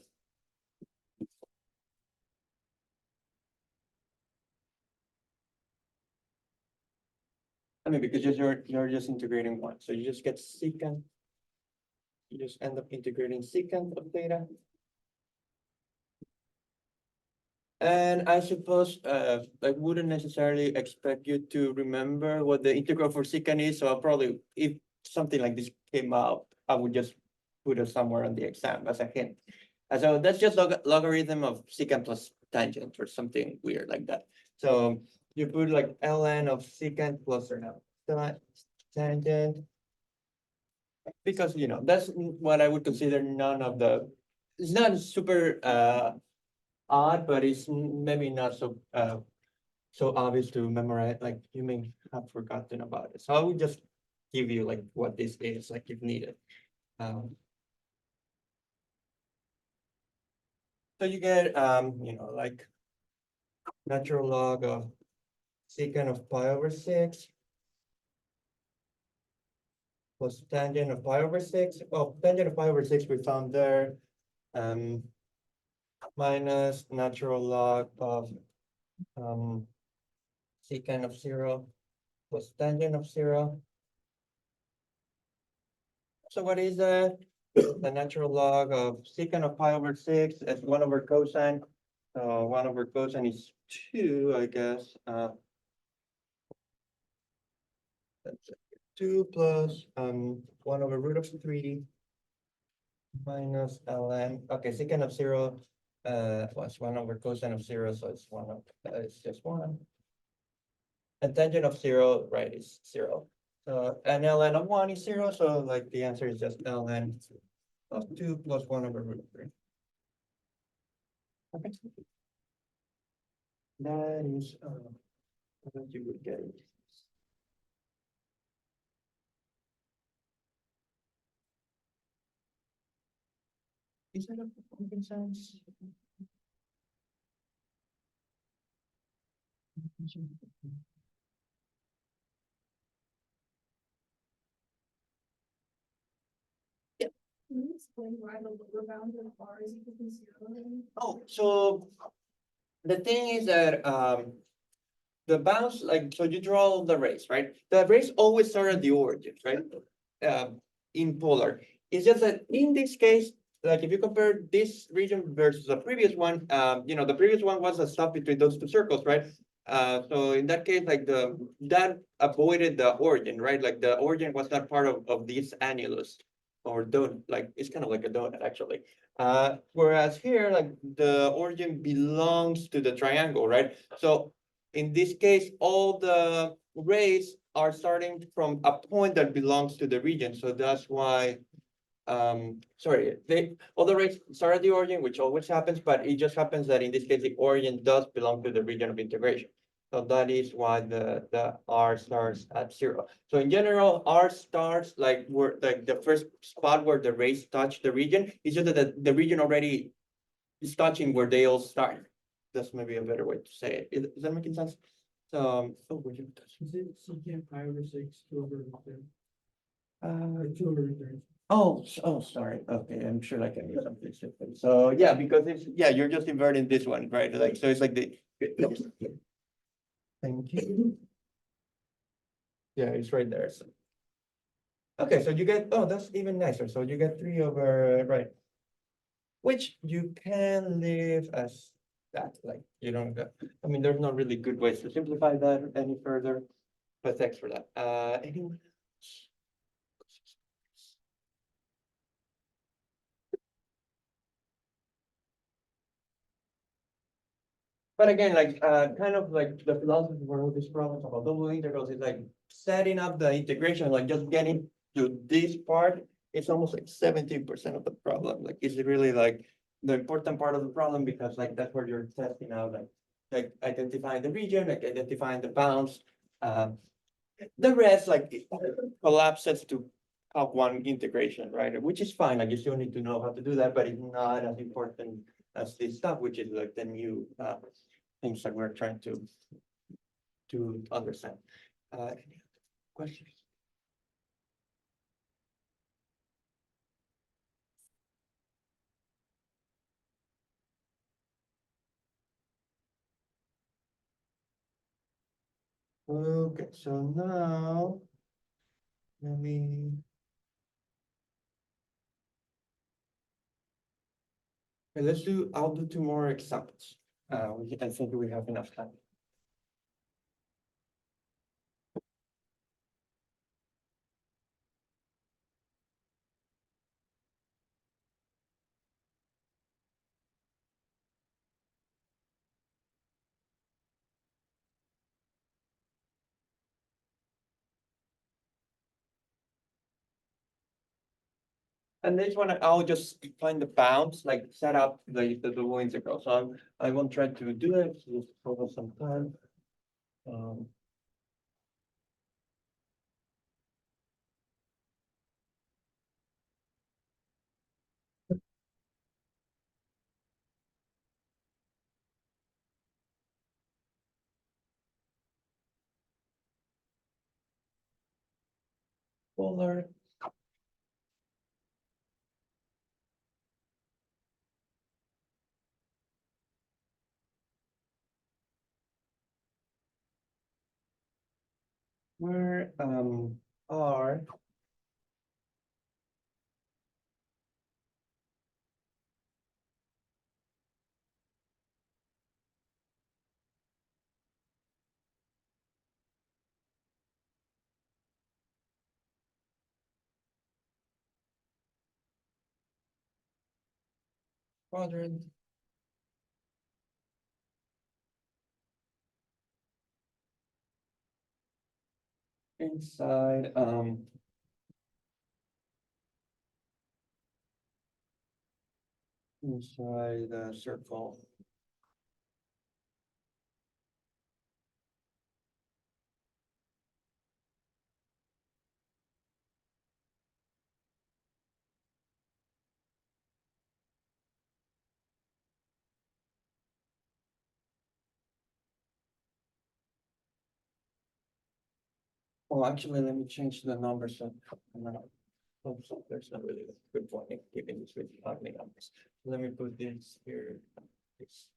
I mean, because you're just integrating one, so you just get secant. You just end up integrating secant of theta. And I suppose I wouldn't necessarily expect you to remember what the integral for secant is. So I'll probably, if something like this came up, I would just put it somewhere on the exam as a hint. And so that's just logarithm of secant plus tangent or something weird like that. So you put like ln of secant plus tangent, because that's what I would consider none of the. It's not super odd, but it's maybe not so obvious to memorize. Like you may have forgotten about it. So I would just give you like what this is, like if needed. So you get like natural log of secant of pi over 6 plus tangent of pi over 6. Oh, tangent of pi over 6 we found there. Minus natural log of secant of 0 plus tangent of 0. So what is that? The natural log of secant of pi over 6 as 1 over cosine. 1 over cosine is 2, I guess. That's 2 plus 1 over root of 3 minus ln. Okay, secant of 0 was 1 over cosine of 0, so it's just 1. And tangent of 0, right, is 0. And ln of 1 is 0, so like the answer is just ln of 2 plus 1 over root of 3. Okay. That is what you would get. Is that a pumpkin sense? Can you explain why the lower bound of R is equal to 0? Oh, so the thing is that the bounds, like, so you draw the rays, right? The rays always start at the origin, right? In polar. It's just that in this case, like if you compare this region versus the previous one, the previous one was a stop between those two circles, right? So in that case, like that avoided the origin, right? Like the origin was not part of this annulus or donut, like it's kind of like a donut actually. Whereas here, like the origin belongs to the triangle, right? So in this case, all the rays are starting from a point that belongs to the region. So that's why, sorry, all the rays start at the origin, which always happens, but it just happens that in this case, the origin does belong to the region of integration. So that is why the R starts at 0. So in general, R starts like where like the first spot where the rays touch the region. It's just that the region already is touching where they all start. That's maybe a better way to say it. Is that making sense? So, oh, would you touch? Is it secant pi over 6, 2 over root 3? Uh, 2 over root 3. oh, sorry. Okay, I'm sure I can do something different. So yeah, because you're just inverting this one, right? Like, so it's like thank you. Yeah, it's right there. So. Okay, so you get, oh, that's even nicer. So you get 3 over, right? Which you can leave as that, like, you don't get, I mean, there's not really good ways to simplify that any further, but thanks for that. Anyone else? But again, like, kind of like the philosophy for all these problems about double integrals is like setting up the integration, like just getting to this part. It's almost like 70% of the problem. Like, it's really like the important part of the problem because like that's where you're testing out, like identifying the region, like identifying the bounds. Um, the rest like it collapses to have one integration, right? Which is fine. Like you still need to know how to do that, but it's not as important as this stuff, which is like the new things that we're trying to understand. Any questions? Okay, so now let me. Okay, let's do. I'll do two more examples. I think we have enough time. And this one, I'll just find the bounds, like set up the double integral. So I won't try to do it, just over some time. Um, Polar. Where are quadrant inside inside the circle? Oh, actually, let me change the numbers. So I'm not, so there's not really a good point in keeping this with ugly numbers. Let me put this here. This.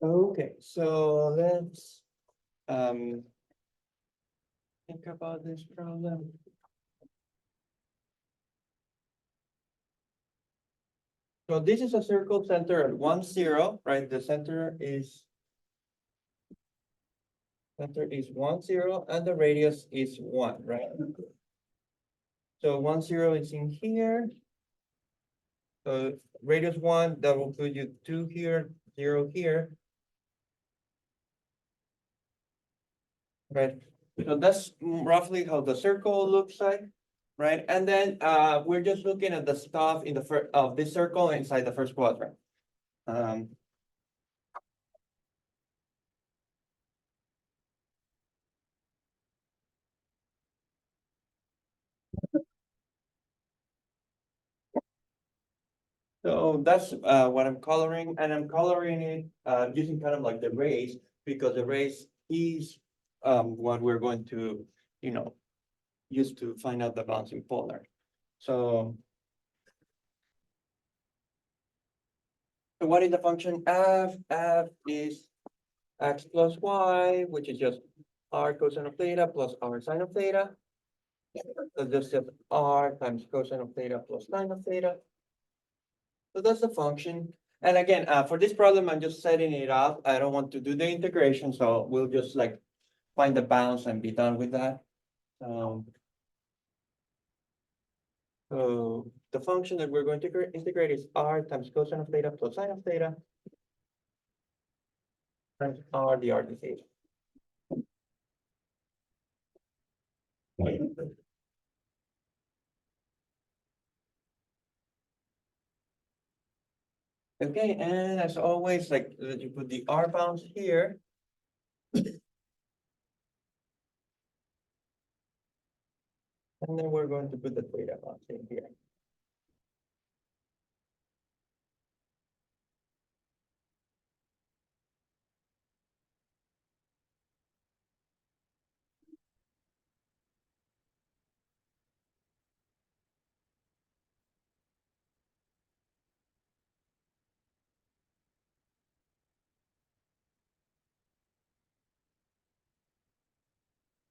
Okay, so let's um think about this problem. So this is a circle center at 1, 0, right? The center is 1, 0, and the radius is 1, right? So 1, 0 is in here. So radius 1, that will put you 2 here, 0 here. Right, so that's roughly how the circle looks like, right? And then we're just looking at the stuff in the first of this circle inside the first quadrant. Um, so that's what I'm coloring, and I'm coloring it using kind of like the rays, because the rays is what we're going to, use to find out the bouncing polar. So what is the function f? F is x plus y, which is just r cosine of theta plus r sine of theta. So this is r times cosine of theta plus sine of theta. So that's the function. And again, for this problem, I'm just setting it up. I don't want to do the integration, so we'll just like find the bounds and be done with that. So the function that we're going to integrate is r times cosine of theta plus sine of theta times r dr d theta. Okay, and as always, like you put the r bounds here. And then we're going to put the theta bounds in here.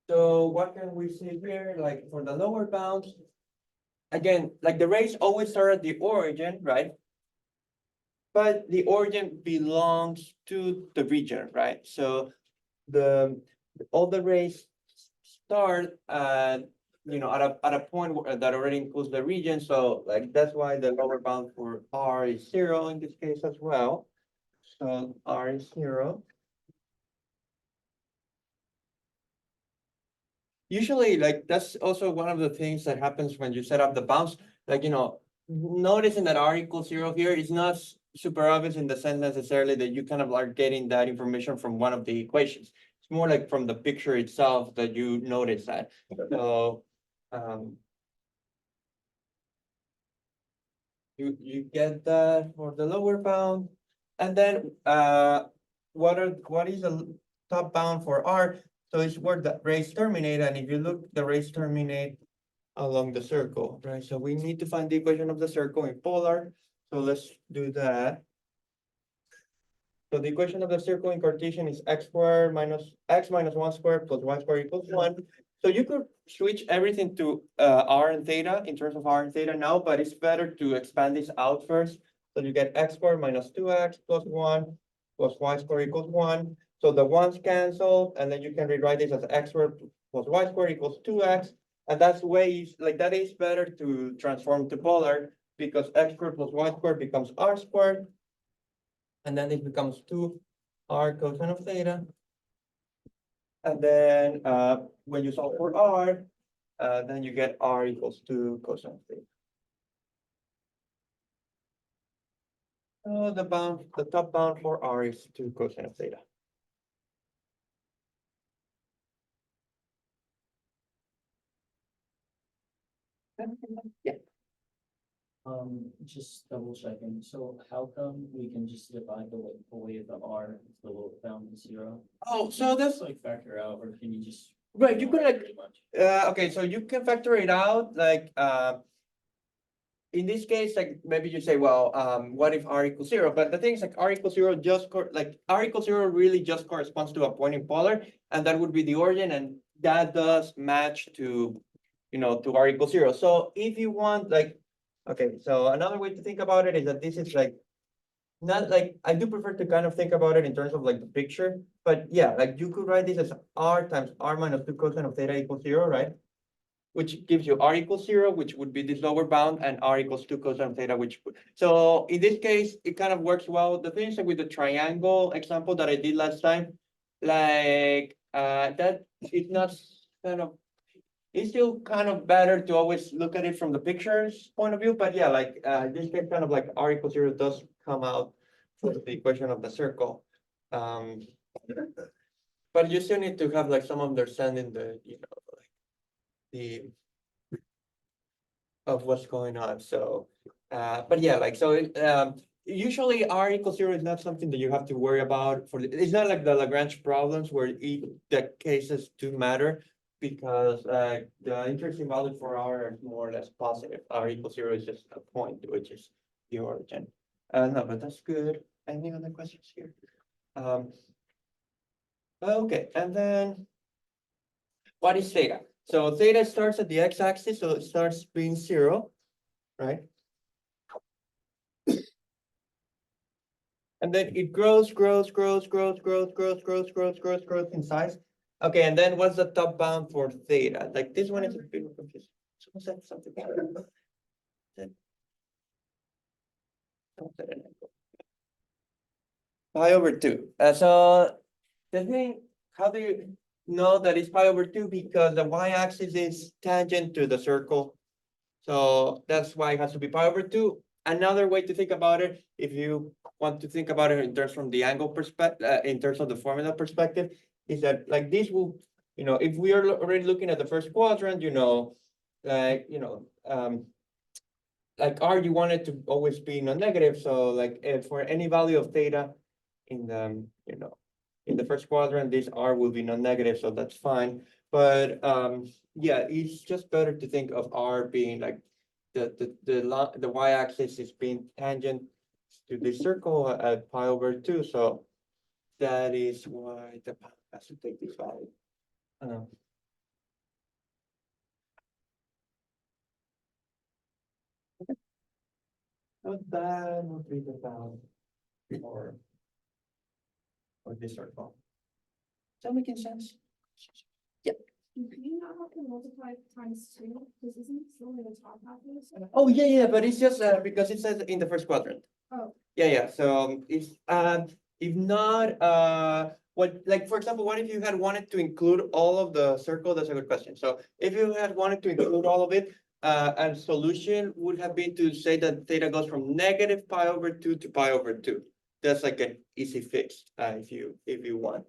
So what can we see here? Like for the lower bounds, again, like the rays always start at the origin, right? But the origin belongs to the region, right? So all the rays start at, at a point that already includes the region. So like that's why the lower bound for r is 0 in this case as well. So r is 0. Usually, like, that's also one of the things that happens when you set up the bounds. Like, noticing that r equals 0 here is not super obvious in the sense necessarily that you kind of are getting that information from one of the equations. It's more like from the picture itself that you notice that. So, you get that for the lower bound. And then, what is the top bound for r? So it's where the rays terminate, and if you look, the rays terminate along the circle, right? So we need to find the equation of the circle in polar. So let's do that. So the equation of the circle in Cartesian is x squared minus x minus 1 squared plus y squared equals 1. So you could switch everything to r and theta in terms of r and theta now, but it's better to expand this out first. So you get x squared minus 2x plus 1 plus y squared equals 1. So the ones cancel, and then you can rewrite this as x squared plus y squared equals 2x. And that's ways, like that is better to transform to polar because x squared plus y squared becomes r squared. And then it becomes 2r cosine of theta. And then when you solve for r, then you get r equals 2 cosine of theta. So the top bound for r is 2 cosine of theta. Yeah. Just double checking. So how come we can just divide away the r, the lower bound is 0? Oh, so that's Just like factor out, or can you just? right. You could like Pretty much. okay, so you can factor it out like in this case, like maybe you say, well, what if r equals 0? But the thing is like r equals 0 just like r equals 0 really just corresponds to a point in polar, and that would be the origin, and that does match to to r equals 0. So if you want like okay, so another way to think about it is that this is like not like I do prefer to kind of think about it in terms of like the picture, but yeah, like you could write this as r times r minus 2 cosine of theta equals 0, right? Which gives you r equals 0, which would be this lower bound, and r equals 2 cosine of theta, so in this case, it kind of works well. The thing is like with the triangle example that I did last time, like that it's not kind of it's still kind of better to always look at it from the picture's point of view, but yeah, like this case kind of like r equals 0 does come out for the equation of the circle. But you still need to have like some understanding the of what's going on. So but yeah, like so usually R equals 0 is not something that you have to worry about for, it's not like the Lagrange problems where the cases do matter. Because the interesting value for R is more or less positive. R equals 0 is just a point, which is the origin. No, but that's good. Any other questions here? Okay, and then what is theta? So theta starts at the x-axis, so it starts being 0, right? And then it grows in size. Okay, and then what's the top bound for theta? Like this one is a bit confusing. Someone said something. Pi over 2. So the thing, how do you know that it's pi over 2? Because the y-axis is tangent to the circle. So that's why it has to be pi over 2. Another way to think about it, if you want to think about it in terms from the angle perspective, in terms of the formula perspective, is that like this will, if we are already looking at the first quadrant, like, like R, you want it to always be non-negative. So like for any value of theta in the, in the first quadrant, this R will be non-negative, so that's fine. But yeah, it's just better to think of R being like the y-axis is being tangent to the circle at pi over 2. So that is why the pi has to take this value. Not bad, not really bad. Or this circle. Is that making sense? Do you not have to multiply times 2? This isn't still in the top half of this. Oh, yeah, but it's just because it says in the first quadrant. Oh. Yeah, so if not, what, like, for example, what if you had wanted to include all of the circle? That's a good question. So if you had wanted to include all of it, a solution would have been to say that theta goes from negative pi over 2 to pi over 2. That's like an easy fix, if you want.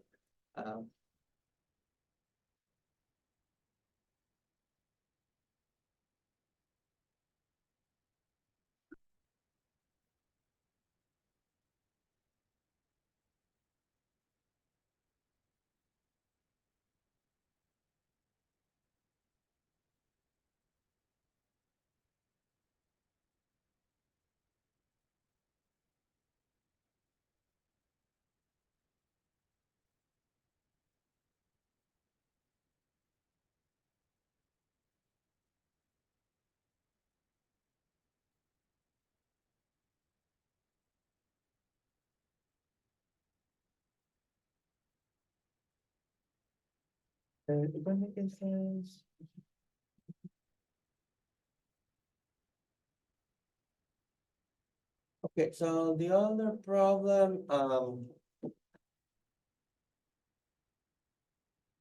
Is that making sense? Okay, so the other problem,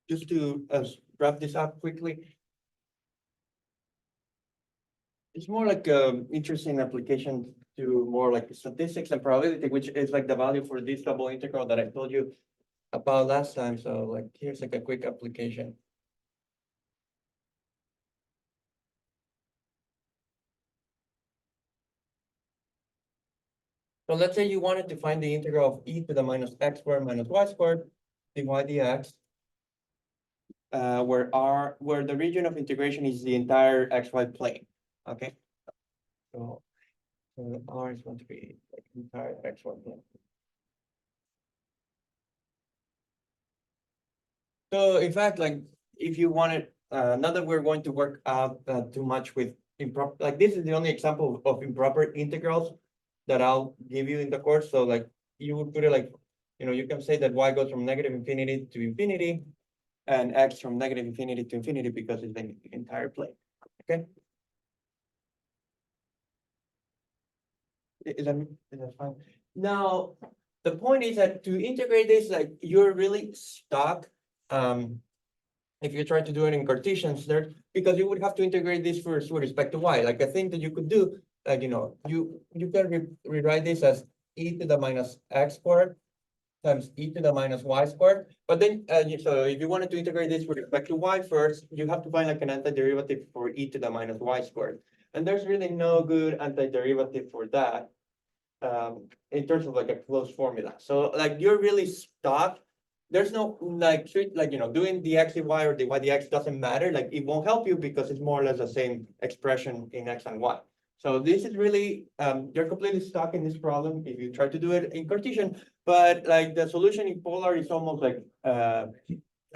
just to wrap this up quickly. It's more like interesting application to more like statistics and probability, which is like the value for this double integral that I told you about last time. So like here's like a quick application. So let's say you wanted to find the integral of e to the minus x squared minus y squared dy dx, where the region of integration is the entire xy plane. Okay, so R is going to be like entire xy plane. So in fact, like if you wanted, not that we're going to work out too much with improper, like this is the only example of improper integrals that I'll give you in the course. So like you would put it like, you can say that y goes from negative infinity to infinity and x from negative infinity to infinity because it's the entire plane. Okay. Is that fine? Now, the point is that to integrate this, like you're really stuck. If you try to do it in Cartesians there, because you would have to integrate this first with respect to y. Like a thing that you could do, like, you can rewrite this as e to the minus x squared times e to the minus y squared. But then, so if you wanted to integrate this with respect to y first, you have to find like an antiderivative for e to the minus y squared. And there's really no good antiderivative for that. in terms of like a closed formula. So like you're really stuck. There's no like doing the x y or the y dx doesn't matter. Like it won't help you because it's more or less the same expression in x and y. So this is really you're completely stuck in this problem if you try to do it in Cartesian, but like the solution in polar is almost like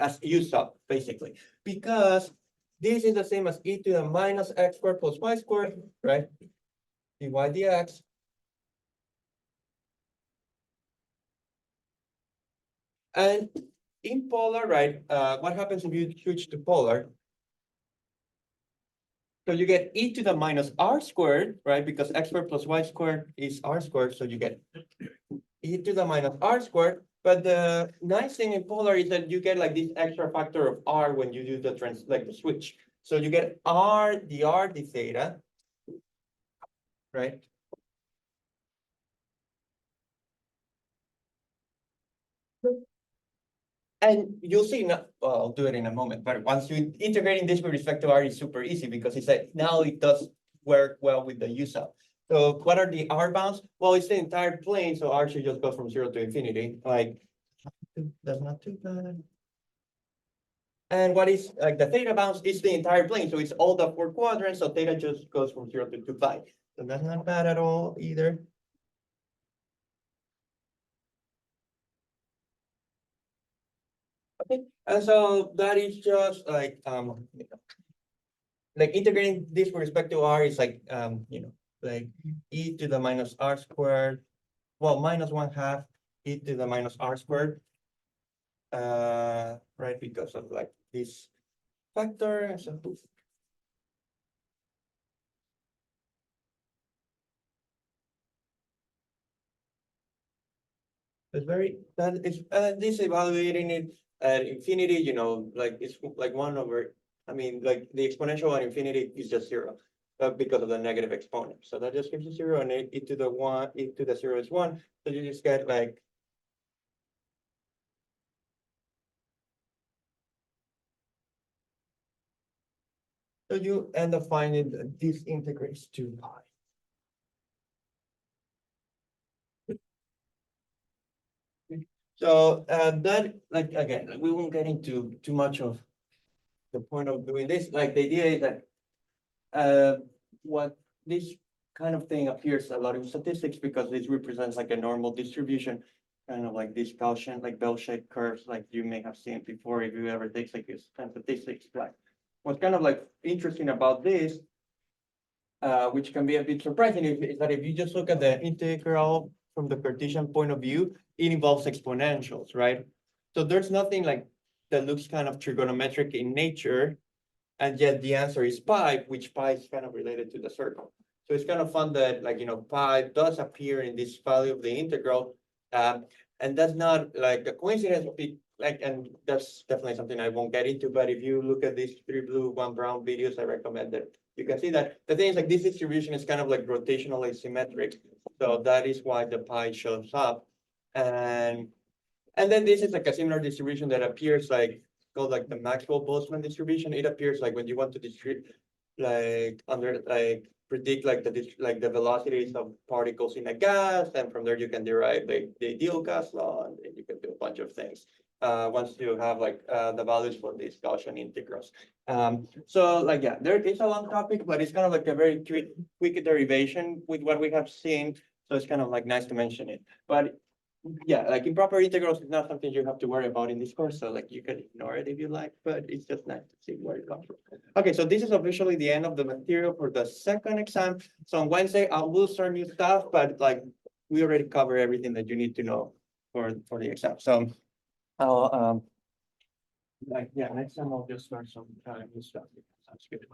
as u sub basically, because this is the same as e to the minus x squared plus y squared, right? dy dx. And in polar, right, what happens if you switch to polar? So you get e to the minus r squared, right? Because x squared plus y squared is r squared, so you get e to the minus r squared. But the nice thing in polar is that you get like this extra factor of r when you do the the switch. So you get r d theta, right? And you'll see, well, I'll do it in a moment, but once you integrating this with respect to r is super easy because it's like now it does work well with the u sub. So what are the r bounds? Well, it's the entire plane, so r should just go from 0 to infinity. Like that's not too bad. And what is like the theta bounds is the entire plane, so it's all the 4 quadrants. So theta just goes from 0 to 5. So that's not bad at all either. Okay, and so that is just like integrating this with respect to r is like like e to the minus r squared, well, minus 1/2 e to the minus r squared, right, because of like this factor. And so it's very that is this evaluating it at infinity, like it's like 1/, I mean, like the exponential at infinity is just 0. Because of the negative exponent. So that just gives you 0, and e to the 1, e to the 0 is 1. So you just get like so you end up finding that this integrates to pi. So that like again, we won't get into too much of the point of doing this. Like the idea is that what this kind of thing appears a lot in statistics because this represents like a normal distribution, kind of like this Gaussian, like bell-shaped curves, like you may have seen before if you ever take like this kind of statistics. Like what's kind of like interesting about this, which can be a bit surprising, is that if you just look at the integral from the Cartesian point of view, it involves exponentials, right? So there's nothing like that looks kind of trigonometric in nature, and yet the answer is pi, which pi is kind of related to the circle. So it's kind of fun that like, pi does appear in this value of the integral. And that's not like a coincidence, and that's definitely something I won't get into, but if you look at these 3 blue, 1 brown videos, I recommend that you can see that the thing is like this distribution is kind of like rotationally symmetric. So that is why the pi shows up. And then this is like a similar distribution that appears like called like the Maxwell-Boltzmann distribution. It appears like when you want to distribute like under like predict like the velocities of particles in a gas, and from there you can derive like the ideal gas law, and then you can do a bunch of things. Once you have like the values for these Gaussian integrals. So like yeah, there is a long topic, but it's kind of like a very quick derivation with what we have seen. So it's kind of like nice to mention it. But yeah, like improper integrals is not something you have to worry about in this course, so like you can ignore it if you like, but it's just nice to see where it comes from. Okay, so this is officially the end of the material for the second exam. So on Wednesday, I will start new stuff, but like we already covered everything that you need to know for the exam. So I'll like yeah, next time I'll just start some new stuff. Sounds good.